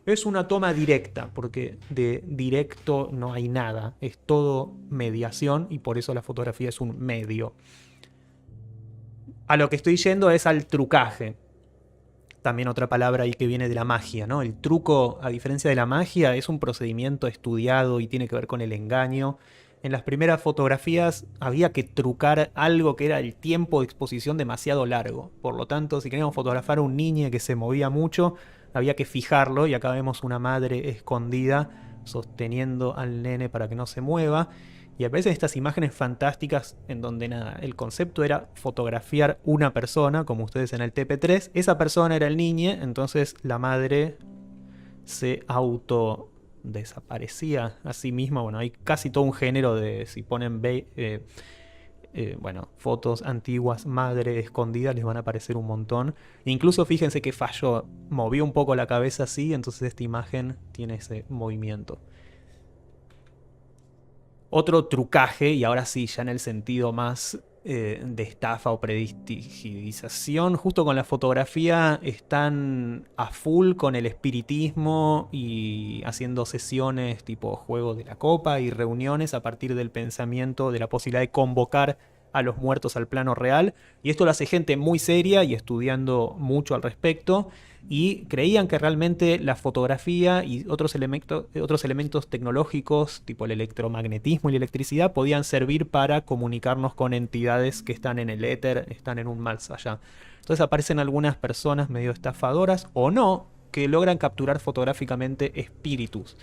es una toma directa, porque de directo no hay nada, es todo mediación, y por eso la fotografía es un medio. A lo que estoy yendo es al trucaje. También otra palabra ahí que viene de la magia, ¿no? El truco, a diferencia de la magia, es un procedimiento estudiado y tiene que ver con el engaño. En las primeras fotografías había que trucar algo que era el tiempo de exposición demasiado largo. Por lo tanto, si queríamos fotografar a un niño que se movía mucho, había que fijarlo, y acá vemos una madre escondida sosteniendo al nene para que no se mueva. Y aparecen estas imágenes fantásticas en donde nada, el concepto era fotografiar una persona, como ustedes en el TP3. Esa persona era el niño, entonces la madre se auto desaparecía a sí misma. Bueno, hay casi todo un género de, si ponen fotos antiguas, madre escondida, les van a aparecer un montón. E incluso fíjense que falló, movió un poco la cabeza así, entonces esta imagen tiene ese movimiento. Otro trucaje, y ahora sí, ya en el sentido más de estafa o prestigización. Justo con la fotografía están a full con el espiritismo y haciendo sesiones tipo juego de la copa y reuniones a partir del pensamiento de la posibilidad de convocar a los muertos al plano real. Y esto lo hace gente muy seria y estudiando mucho al respecto. Y creían que realmente la fotografía y otros elementos tecnológicos, tipo el electromagnetismo y la electricidad, podían servir para comunicarnos con entidades que están en el éter, están en un más allá. Entonces aparecen algunas personas medio estafadoras o no, que logran capturar fotográficamente espíritus.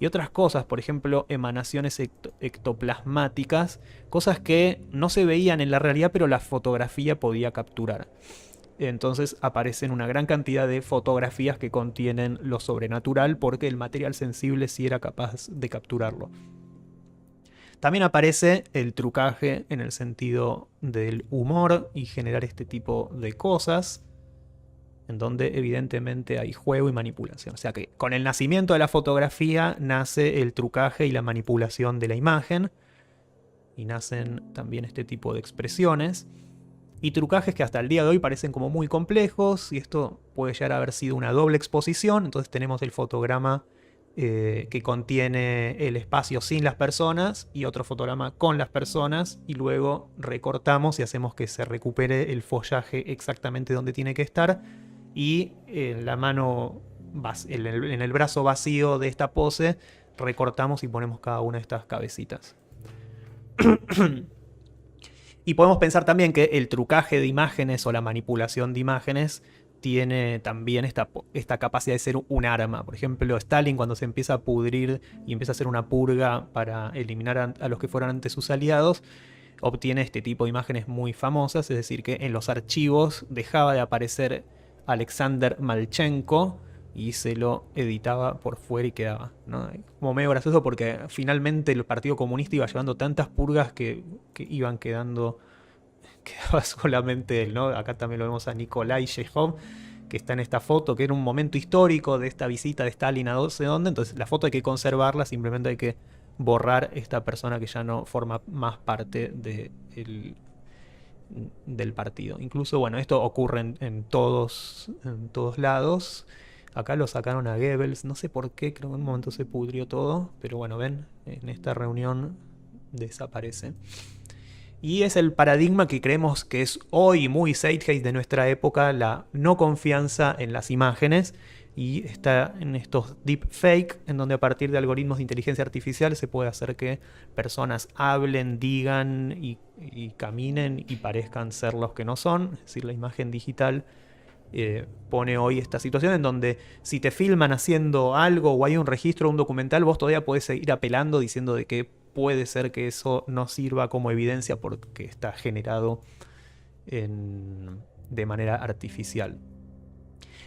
Y otras cosas, por ejemplo, emanaciones ectoplasmáticas, cosas que no se veían en la realidad, pero la fotografía podía capturar. Entonces aparecen una gran cantidad de fotografías que contienen lo sobrenatural porque el material sensible sí era capaz de capturarlo. También aparece el trucaje en el sentido del humor y generar este tipo de cosas, en donde evidentemente hay juego y manipulación. O sea que con el nacimiento de la fotografía nace el trucaje y la manipulación de la imagen, y nacen también este tipo de expresiones. Y trucajes que hasta el día de hoy parecen como muy complejos, y esto puede llegar a haber sido una doble exposición. Entonces tenemos el fotograma que contiene el espacio sin las personas y otro fotograma con las personas, y luego recortamos y hacemos que se recupere el follaje exactamente donde tiene que estar, y en la mano, en el brazo vacío de esta pose, recortamos y ponemos cada una de estas cabecitas. Y podemos pensar también que el trucaje de imágenes o la manipulación de imágenes tiene también esta capacidad de ser un arma. Por ejemplo, Stalin, cuando se empieza a pudrir y empieza a hacer una purga para eliminar a los que fueron antes sus aliados, obtiene este tipo de imágenes muy famosas. Es decir, que en los archivos dejaba de aparecer Alexander Malchenko y se lo editaba por fuera y quedaba, ¿no? Como medio gracioso porque finalmente el Partido Comunista iba llevando tantas purgas que iban quedaba solamente él, ¿no? Acá también lo vemos a Nikolai Chekhov, que está en esta foto, que era un momento histórico de esta visita de Stalin a no sé dónde. Entonces la foto hay que conservarla, simplemente hay que borrar esta persona que ya no forma más parte del partido. Incluso, bueno, esto ocurre en todos lados. Acá lo sacaron a Goebbels, no sé por qué, creo que en un momento se pudrió todo, pero bueno, ven, en esta reunión desaparece. Y es el paradigma que creemos que es hoy muy zeitgeist de nuestra época, la no confianza en las imágenes, y está en estos deepfake, en donde a partir de algoritmos de inteligencia artificial se puede hacer que personas hablen, digan y caminen y parezcan ser los que no son. Es decir, la imagen digital pone hoy esta situación en donde si te filman haciendo algo o hay un registro de un documental, vos todavía podés seguir apelando diciendo de que puede ser que eso no sirva como evidencia porque está generado de manera artificial.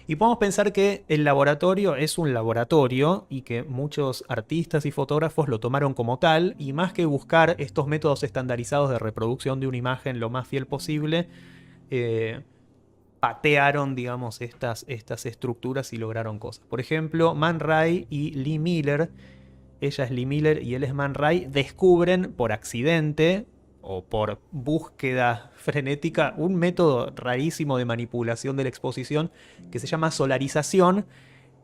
Y podemos pensar que el laboratorio es un laboratorio y que muchos artistas y fotógrafos lo tomaron como tal, y más que buscar estos métodos estandarizados de reproducción de una imagen lo más fiel posible, patearon, digamos, estas estructuras y lograron cosas. Por ejemplo, Man Ray y Lee Miller, ella es Lee Miller y él es Man Ray, descubren por accidente o por búsqueda frenética un método rarísimo de manipulación de la exposición que se llama solarización.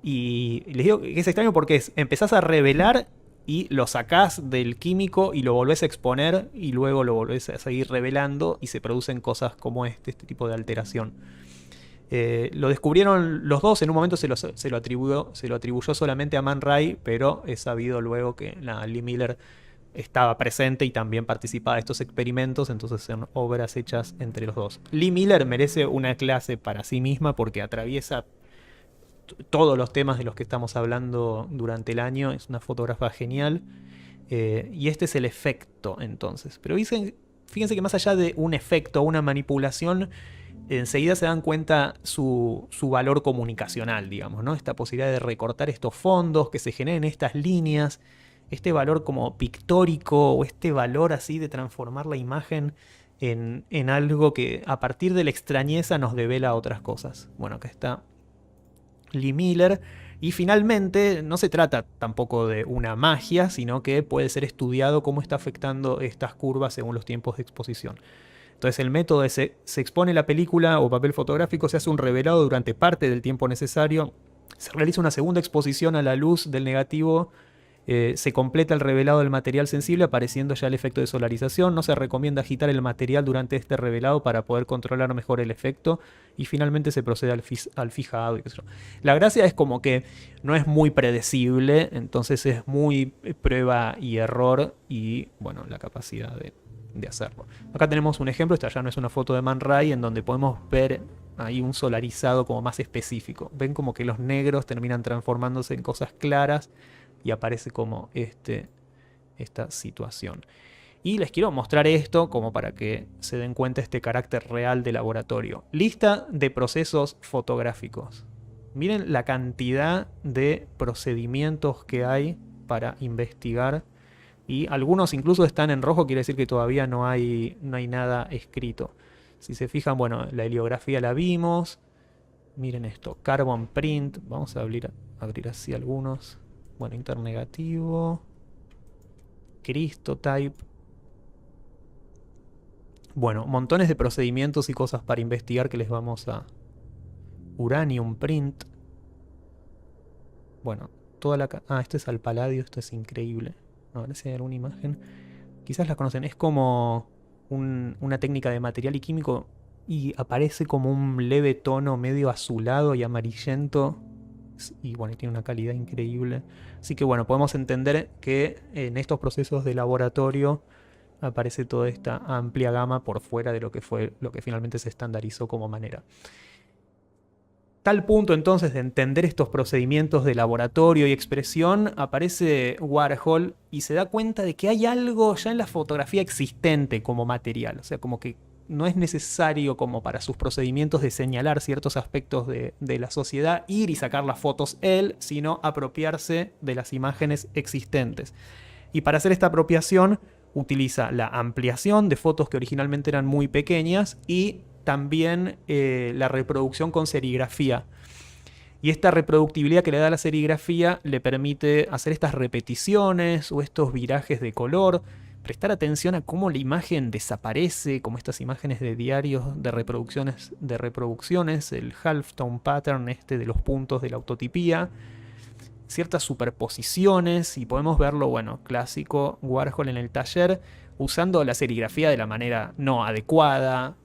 Y les digo que es extraño porque empezás a revelar y lo sacás del químico y lo volvés a exponer y luego lo volvés a seguir revelando y se producen cosas como este tipo de alteración. Lo descubrieron los dos, en un momento se lo atribuyó solamente a Man Ray, pero es sabido luego que Lee Miller estaba presente y también participaba de estos experimentos, entonces son obras hechas entre los dos. Lee Miller merece una clase para sí misma porque atraviesa todos los temas de los que estamos hablando durante el año, es una fotógrafa genial, y este es el efecto entonces. Pero fíjense que más allá de un efecto o una manipulación, enseguida se dan cuenta su valor comunicacional, digamos, ¿no? Esta posibilidad de recortar estos fondos, que se generen estas líneas, este valor como pictórico o este valor así de transformar la imagen en algo que a partir de la extrañeza nos devela otras cosas. Bueno, acá está Lee Miller. Y finalmente no se trata tampoco de una magia, sino que puede ser estudiado cómo está afectando estas curvas según los tiempos de exposición. Entonces el método es se expone la película o papel fotográfico, se hace un revelado durante parte del tiempo necesario, se realiza una segunda exposición a la luz del negativo, se completa el revelado del material sensible apareciendo ya el efecto de solarización. No se recomienda agitar el material durante este revelado para poder controlar mejor el efecto. Y finalmente se procede al fijado. Y qué sé yo. La gracia es como que no es muy predecible, entonces es muy prueba y error y bueno, la capacidad de hacerlo. Acá tenemos un ejemplo, esta ya no es una foto de Man Ray, en donde podemos ver ahí un solarizado como más específico. Ven como que los negros terminan transformándose en cosas claras y aparece como esta situación. Y les quiero mostrar esto como para que se den cuenta este carácter real de laboratorio. Lista de procesos fotográficos. Miren la cantidad de procedimientos que hay para investigar. Y algunos incluso están en rojo, quiere decir que todavía no hay nada escrito. Si se fijan, bueno, la heliografía la vimos. Miren esto, carbon print. Vamos a abrir así algunos. Bueno, internegativo. Cristotype. Bueno, montones de procedimientos y cosas para investigar que les vamos a... Uranium print. Bueno, toda la... este es al paladio, esto es increíble. A ver si hay alguna imagen. Quizás la conocen, es como una técnica de material y químico y aparece como un leve tono medio azulado y amarillento. Y bueno, tiene una calidad increíble. Así que bueno, podemos entender que en estos procesos de laboratorio aparece toda esta amplia gama por fuera de lo que fue lo que finalmente se estandarizó como manera. Tal punto entonces de entender estos procedimientos de laboratorio y expresión, aparece Warhol y se da cuenta de que hay algo ya en la fotografía existente como material. O sea, como que no es necesario como para sus procedimientos de señalar ciertos aspectos de la sociedad, ir y sacar las fotos él, sino apropiarse de las imágenes existentes. Y para hacer esta apropiación utiliza la ampliación de fotos que originalmente eran muy pequeñas y también la reproducción con serigrafía. Y esta reproductibilidad que le da la serigrafía le permite hacer estas repeticiones o estos virajes de color, prestar atención a cómo la imagen desaparece, como estas imágenes de diarios de reproducciones, el halftone pattern de los puntos de la autotipía, ciertas superposiciones, y podemos verlo, bueno, clásico Warhol en el taller, usando la serigrafía de la manera no adecuada,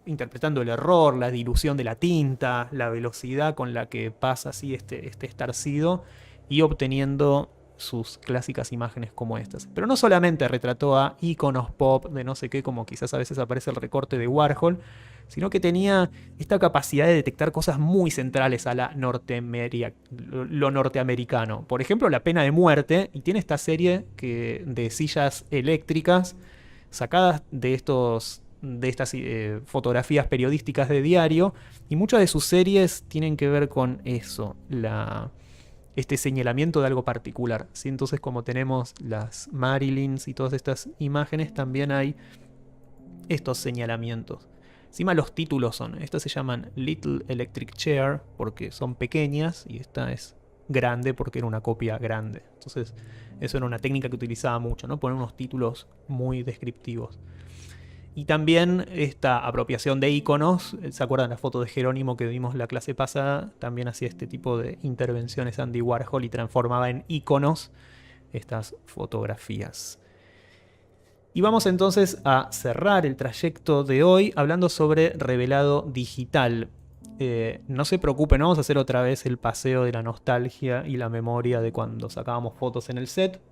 interpretando el error, la dilución de la tinta, la velocidad con la que pasa así este estarcido y obteniendo sus clásicas imágenes como estas. Pero no solamente retrató a íconos pop de no sé qué, como quizás a veces aparece el recorte de Warhol, sino que tenía esta capacidad de detectar cosas muy centrales a lo norteamericano. Por ejemplo, la pena de muerte, y tiene esta serie de sillas eléctricas sacadas de estas fotografías periodísticas de diario, y muchas de sus series tienen que ver con eso, este señalamiento de algo particular, ¿sí? Entonces, como tenemos las Marilyns y todas estas imágenes, también hay estos señalamientos. Encima los títulos estas se llaman Little Electric Chair porque son pequeñas y esta es grande porque era una copia grande. Entonces eso era una técnica que utilizaba mucho, ¿no? Poner unos títulos muy descriptivos. Y también esta apropiación de iconos, ¿se acuerdan la foto de Jerónimo que vimos la clase pasada? También hacía este tipo de intervenciones Andy Warhol y transformaba en iconos estas fotografías. Y vamos entonces a cerrar el trayecto de hoy hablando sobre revelado digital. No se preocupen, no vamos a hacer otra vez el paseo de la nostalgia y la memoria de cuando sacábamos fotos en el set.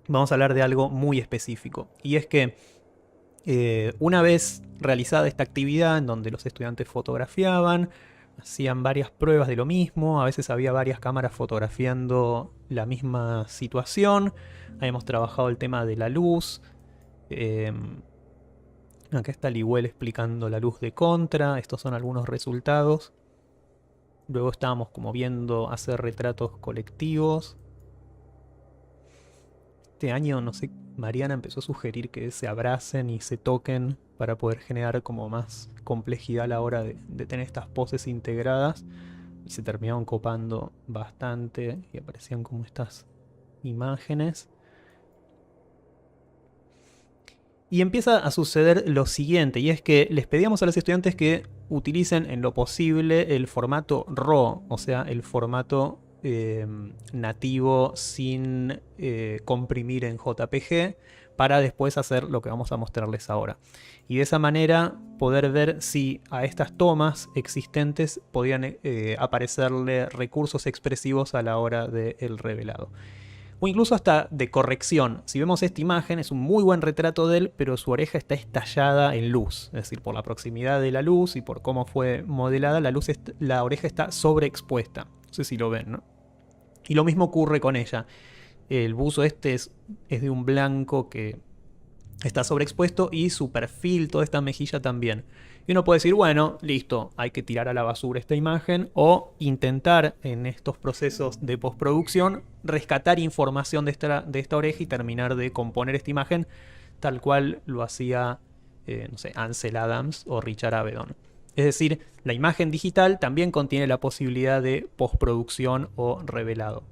Vamos a hablar de algo muy específico. Y es que una vez realizada esta actividad en donde los estudiantes fotografiaban, hacían varias pruebas de lo mismo, a veces había varias cámaras fotografiando la misma situación, habíamos trabajado el tema de la luz, acá está Liguel explicando la luz de contra, estos son algunos resultados. Luego estábamos como viendo hacer retratos colectivos. Este año, no sé, Mariana empezó a sugerir que se abracen y se toquen para poder generar como más complejidad a la hora de tener estas poses integradas. Y se terminaron copando bastante y aparecían como estas imágenes. Y empieza a suceder lo siguiente, y es que les pedíamos a los estudiantes que utilicen en lo posible el formato RAW, o sea, el formato nativo sin comprimir en JPG, para después hacer lo que vamos a mostrarles ahora. Y de esa manera poder ver si a estas tomas existentes podían aparecerle recursos expresivos a la hora del revelado. O incluso hasta de corrección. Si vemos esta imagen, es un muy buen retrato de él, pero su oreja está estallada en luz. Es decir, por la proximidad de la luz y por cómo fue modelada, la oreja está sobreexpuesta. No sé si lo ven, ¿no? Y lo mismo ocurre con ella. El buzo este es de un blanco que está sobreexpuesto y su perfil, toda esta mejilla también. Y uno puede decir, bueno, listo, hay que tirar a la basura esta imagen o intentar en estos procesos de postproducción rescatar información de esta oreja y terminar de componer esta imagen tal cual lo hacía, no sé, Ansel Adams o Richard Avedon. Es decir, la imagen digital también contiene la posibilidad de postproducción o revelado.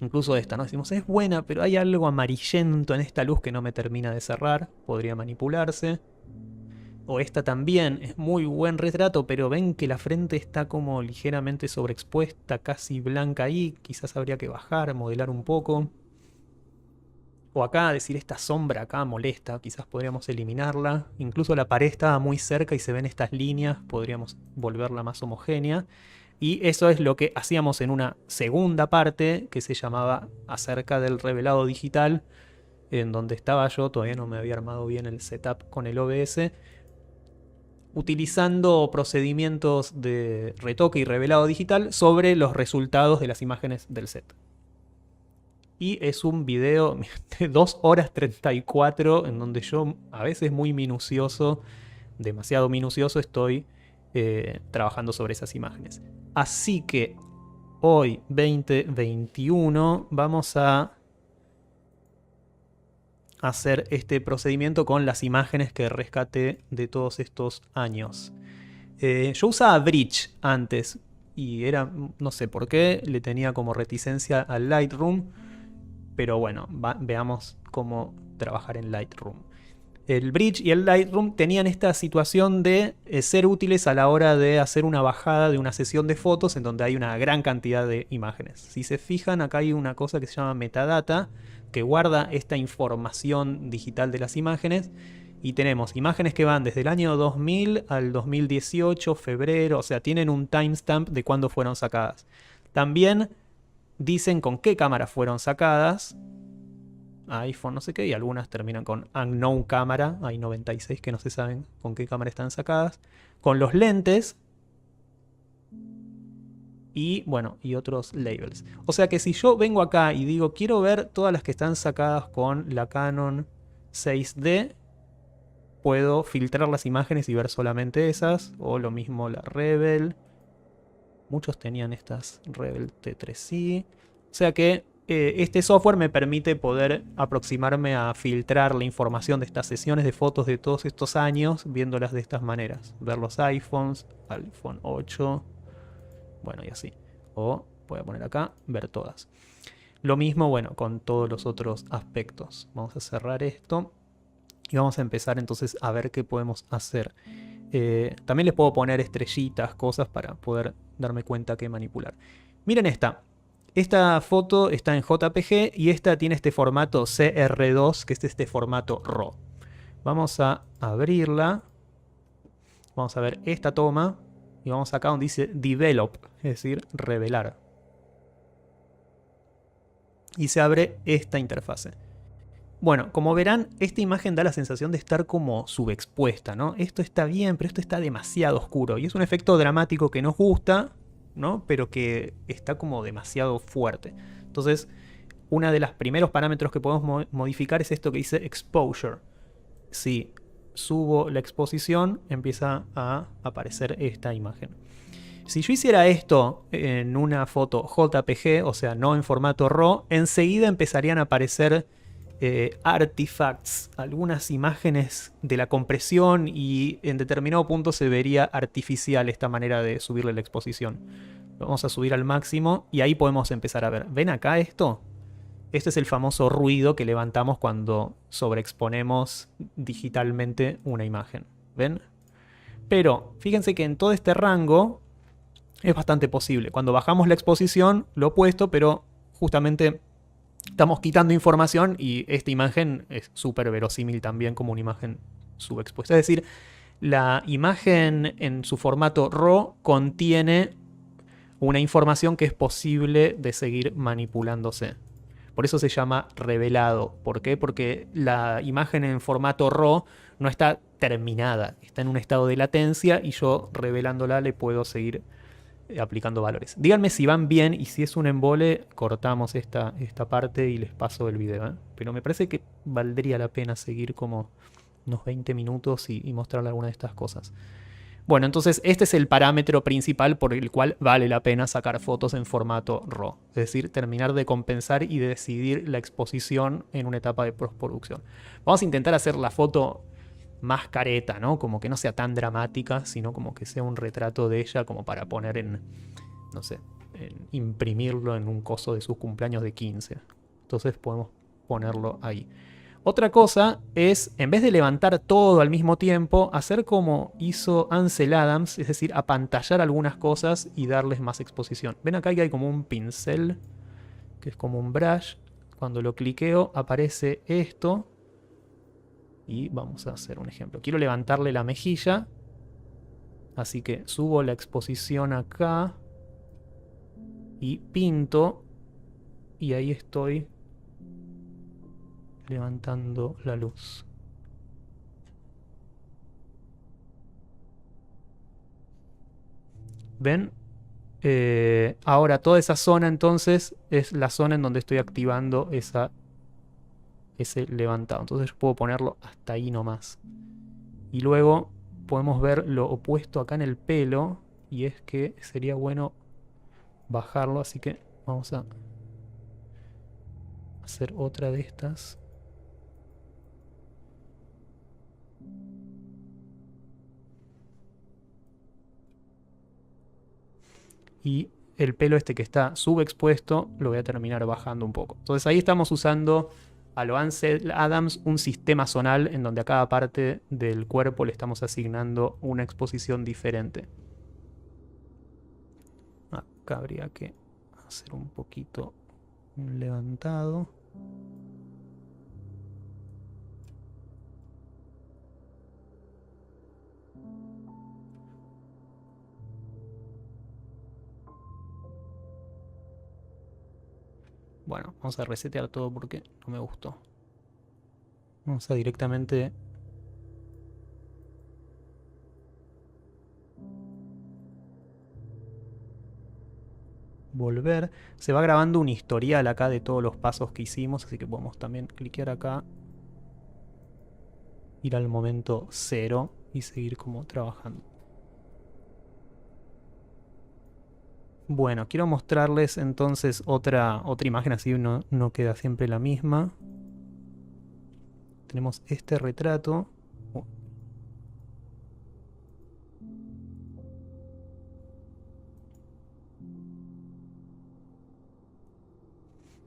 Incluso esta, ¿no? Decimos, es buena, pero hay algo amarillento en esta luz que no me termina de cerrar. Podría manipularse. O esta también es muy buen retrato, pero ven que la frente está como ligeramente sobreexpuesta, casi blanca ahí. Quizás habría que bajar, modelar un poco. O acá decir, esta sombra acá molesta, quizás podríamos eliminarla. Incluso la pared estaba muy cerca y se ven estas líneas, podríamos volverla más homogénea. Y eso es lo que hacíamos en una segunda parte que se llamaba acerca del revelado digital, en donde estaba yo, todavía no me había armado bien el setup con el OBS, utilizando procedimientos de retoque y revelado digital sobre los resultados de las imágenes del set. Y es un video de 2 horas 34 en donde yo, a veces muy minucioso, demasiado minucioso, estoy trabajando sobre esas imágenes. Así que hoy, 2021, vamos a hacer este procedimiento con las imágenes que rescaté de todos estos años. Yo usaba Bridge antes y era, no sé por qué, le tenía como reticencia al Lightroom, pero bueno, veamos cómo trabajar en Lightroom. El Bridge y el Lightroom tenían esta situación de ser útiles a la hora de hacer una bajada de una sesión de fotos en donde hay una gran cantidad de imágenes. Si se fijan, acá hay una cosa que se llama metadata, que guarda esta información digital de las imágenes. Y tenemos imágenes que van desde el año 2000 al 2018, febrero, o sea, tienen un timestamp de cuándo fueron sacadas. También dicen con qué cámara fueron sacadas. iPhone no sé qué, y algunas terminan con unknown cámara, hay 96 que no se saben con qué cámara están sacadas, con los lentes y bueno, y otros labels. O sea que si yo vengo acá y digo quiero ver todas las que están sacadas con la Canon 6D, puedo filtrar las imágenes y ver solamente esas, o lo mismo la Rebel. Muchos tenían estas Rebel T3i. O sea que este software me permite poder aproximarme a filtrar la información de estas sesiones de fotos de todos estos años, viéndolas de estas maneras. Ver los iPhones, iPhone 8, bueno, y así. O voy a poner acá, ver todas. Lo mismo, bueno, con todos los otros aspectos. Vamos a cerrar esto y vamos a empezar entonces a ver qué podemos hacer. También les puedo poner estrellitas, cosas para poder darme cuenta qué manipular. Miren esta. Esta foto está en JPG y esta tiene este formato CR2, que es este formato RAW. Vamos a abrirla. Vamos a ver esta toma. Y vamos acá donde dice Develop, es decir, revelar. Y se abre esta interfase. Bueno, como verán, esta imagen da la sensación de estar como subexpuesta, ¿no? Esto está bien, pero esto está demasiado oscuro. Y es un efecto dramático que nos gusta, ¿no? Pero que está como demasiado fuerte. Entonces, uno de los primeros parámetros que podemos modificar es esto que dice Exposure. Si subo la exposición, empieza a aparecer esta imagen. Si yo hiciera esto en una foto JPG, o sea, no en formato RAW, enseguida empezarían a aparecer artifacts, algunas imágenes de la compresión, y en determinado punto se vería artificial esta manera de subirle la exposición. Lo vamos a subir al máximo y ahí podemos empezar a ver. ¿Ven acá esto? Este es el famoso ruido que levantamos cuando sobreexponemos digitalmente una imagen. ¿Ven? Pero fíjense que en todo este rango es bastante posible. Cuando bajamos la exposición, lo opuesto, pero justamente estamos quitando información y esta imagen es súper verosímil también como una imagen subexpuesta. Es decir, la imagen en su formato RAW contiene una información que es posible de seguir manipulándose. Por eso se llama revelado. ¿Por qué? Porque la imagen en formato RAW no está terminada, está en un estado de latencia y yo revelándola le puedo seguir aplicando valores. Díganme si van bien y si es un embole, cortamos esta parte y les paso el video. Pero me parece que valdría la pena seguir como unos 20 minutos y mostrarle alguna de estas cosas. Bueno, entonces este es el parámetro principal por el cual vale la pena sacar fotos en formato RAW. Es decir, terminar de compensar y de decidir la exposición en una etapa de postproducción. Vamos a intentar hacer la foto más careta, ¿no? Como que no sea tan dramática, sino como que sea un retrato de ella como para poner en, no sé, imprimirlo en un coso de sus cumpleaños de 15. Entonces podemos ponerlo ahí. Otra cosa es, en vez de levantar todo al mismo tiempo, hacer como hizo Ansel Adams, es decir, apantallar algunas cosas y darles más exposición. Ven acá que hay como un pincel, que es como un brush. Cuando lo cliqueo aparece esto. Y vamos a hacer un ejemplo. Quiero levantarle la mejilla. Así que subo la exposición acá. Y pinto. Y ahí estoy levantando la luz. ¿Ven? Ahora toda esa zona entonces es la zona en donde estoy activando ese levantado. Entonces yo puedo ponerlo hasta ahí nomás. Y luego podemos ver lo opuesto acá en el pelo. Y es que sería bueno bajarlo. Así que vamos a hacer otra de estas. Y el pelo este que está subexpuesto lo voy a terminar bajando un poco. Entonces ahí estamos usando a lo Ansel Adams un sistema zonal en donde a cada parte del cuerpo le estamos asignando una exposición diferente. Acá habría que hacer un poquito un levantado. Bueno, vamos a resetear todo porque no me gustó. Vamos a directamente volver. Se va grabando un historial acá de todos los pasos que hicimos, así que podemos también cliquear acá, ir al momento 0 y seguir como trabajando. Bueno, quiero mostrarles entonces otra imagen, así no queda siempre la misma. Tenemos este retrato.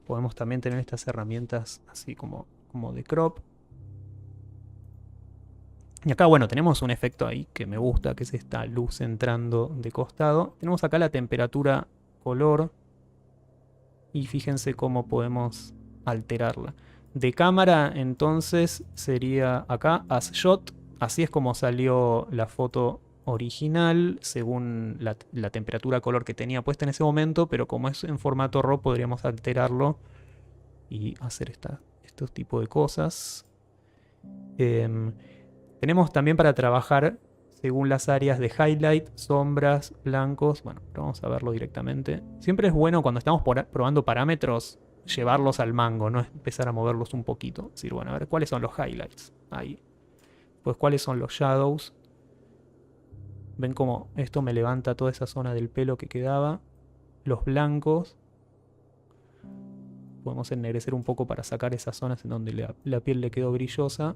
Podemos también tener estas herramientas así como de crop. Y acá, bueno, tenemos un efecto ahí que me gusta, que es esta luz entrando de costado. Tenemos acá la temperatura color. Y fíjense cómo podemos alterarla. De cámara, entonces, sería acá, as shot. Así es como salió la foto original, según la temperatura color que tenía puesta en ese momento. Pero como es en formato RAW, podríamos alterarlo y hacer estos tipos de cosas. Tenemos también para trabajar según las áreas de highlight, sombras, blancos. Bueno, pero vamos a verlo directamente. Siempre es bueno cuando estamos probando parámetros llevarlos al mango, no empezar a moverlos un poquito. Es decir, bueno, a ver cuáles son los highlights. Ahí. Pues cuáles son los shadows. Ven cómo esto me levanta toda esa zona del pelo que quedaba. Los blancos. Podemos ennegrecer un poco para sacar esas zonas en donde la piel le quedó brillosa.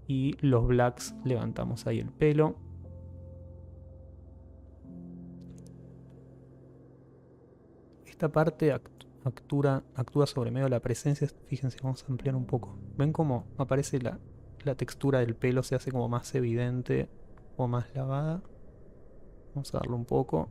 Y los blacks, levantamos ahí el pelo. Esta parte actúa sobre medio de la presencia. Fíjense, vamos a ampliar un poco. ¿Ven cómo aparece la textura del pelo? Se hace como más evidente o más lavada. Vamos a darle un poco.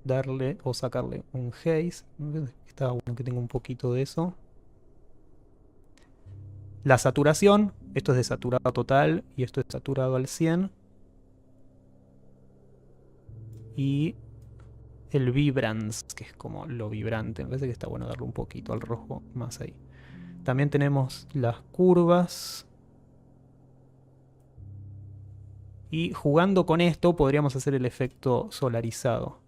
Darle o sacarle un haze. Está bueno que tenga un poquito de eso. La saturación, esto es de saturado total y esto es saturado al 100. Y el vibrance, que es como lo vibrante. Me parece que está bueno darle un poquito al rojo más ahí. También tenemos las curvas. Y jugando con esto podríamos hacer el efecto solarizado,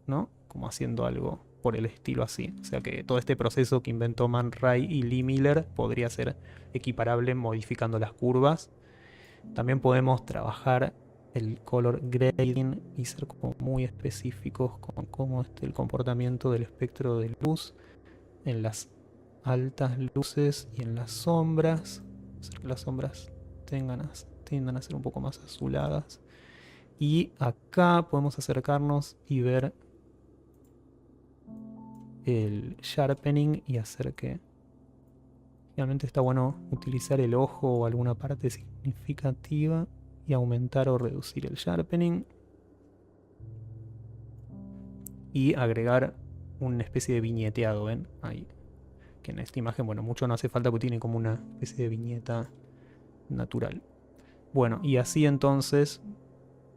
¿no? Como haciendo algo por el estilo así. O sea que todo este proceso que inventó Man Ray y Lee Miller podría ser equiparable modificando las curvas. También podemos trabajar el color grading y ser como muy específicos con cómo es el comportamiento del espectro de luz en las altas luces y en las sombras. Hacer que las sombras tiendan a ser un poco más azuladas. Y acá podemos acercarnos y ver el sharpening y hacer que realmente está bueno utilizar el ojo o alguna parte significativa y aumentar o reducir el sharpening y agregar una especie de viñeteado, ¿ven? Ahí. Que en esta imagen, bueno, mucho no hace falta porque tiene como una especie de viñeta natural. Bueno, y así entonces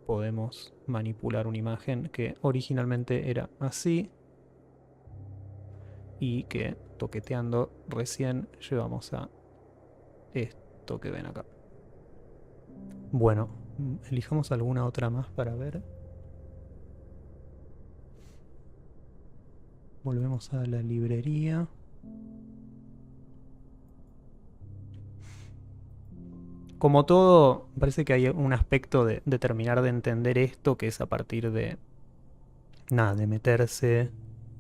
podemos manipular una imagen que originalmente era así y que toqueteando recién llevamos a esto que ven acá. Bueno, elijamos alguna otra más para ver. Volvemos a la librería. Como todo, parece que hay un aspecto de terminar de entender esto, que es a partir de nada, de meterse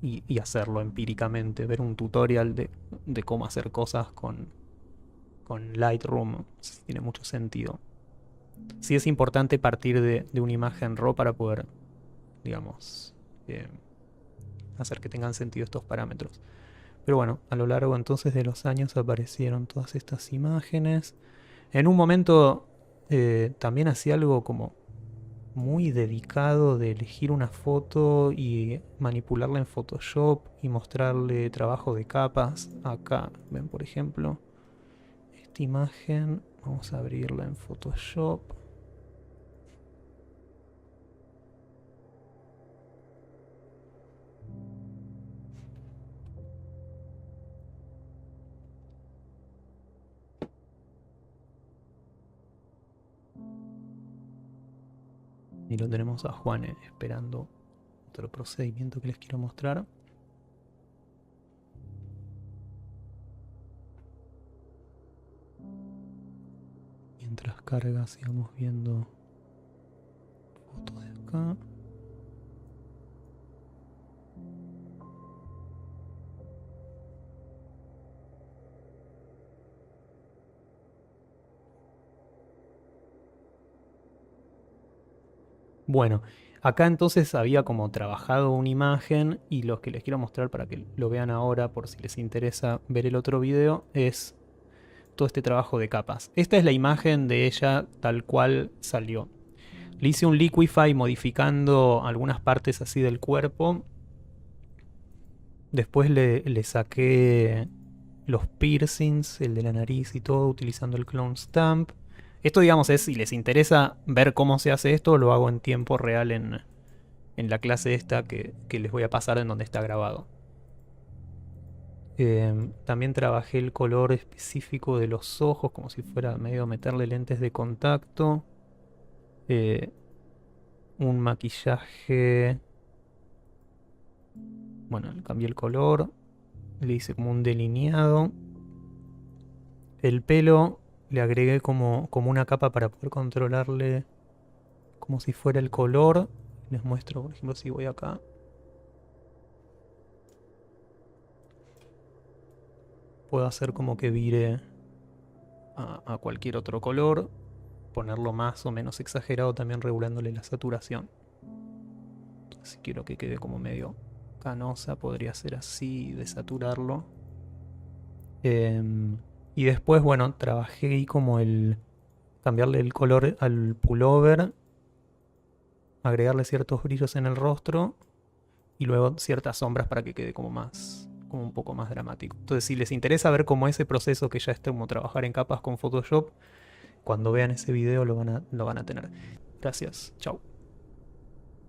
y hacerlo empíricamente, ver un tutorial de cómo hacer cosas con Lightroom. Tiene mucho sentido. Sí es importante partir de una imagen RAW para poder, digamos, hacer que tengan sentido estos parámetros. Pero bueno, a lo largo entonces de los años aparecieron todas estas imágenes. En un momento también hacía algo como muy dedicado de elegir una foto y manipularla en Photoshop y mostrarle trabajo de capas. Acá ven, por ejemplo, esta imagen. Vamos a abrirla en Photoshop. Y lo tenemos a Juan esperando otro procedimiento que les quiero mostrar. Mientras carga, sigamos viendo fotos de acá. Bueno, acá entonces había como trabajado una imagen y lo que les quiero mostrar para que lo vean ahora por si les interesa ver el otro video es todo este trabajo de capas. Esta es la imagen de ella tal cual salió. Le hice un liquify modificando algunas partes así del cuerpo. Después le saqué los piercings, el de la nariz y todo utilizando el clone stamp. Esto, digamos, es si les interesa ver cómo se hace esto, lo hago en tiempo real en la clase esta que les voy a pasar en donde está grabado. También trabajé el color específico de los ojos, como si fuera medio meterle lentes de contacto. Un maquillaje. Bueno, le cambié el color. Le hice como un delineado. El pelo le agregué como una capa para poder controlarle como si fuera el color. Les muestro, por ejemplo, si voy acá. Puedo hacer como que vire a cualquier otro color. ponerlo más o menos exagerado, también regulándole la saturación. Si quiero que quede como medio canosa, podría ser así, desaturarlo. Y después, bueno, trabajé ahí como cambiarle el color al pullover, agregarle ciertos brillos en el rostro y luego ciertas sombras para que quede como un poco más dramático. Entonces, si les interesa ver cómo ese proceso que ya es como trabajar en capas con Photoshop, cuando vean ese video lo van a tener. Gracias, chao.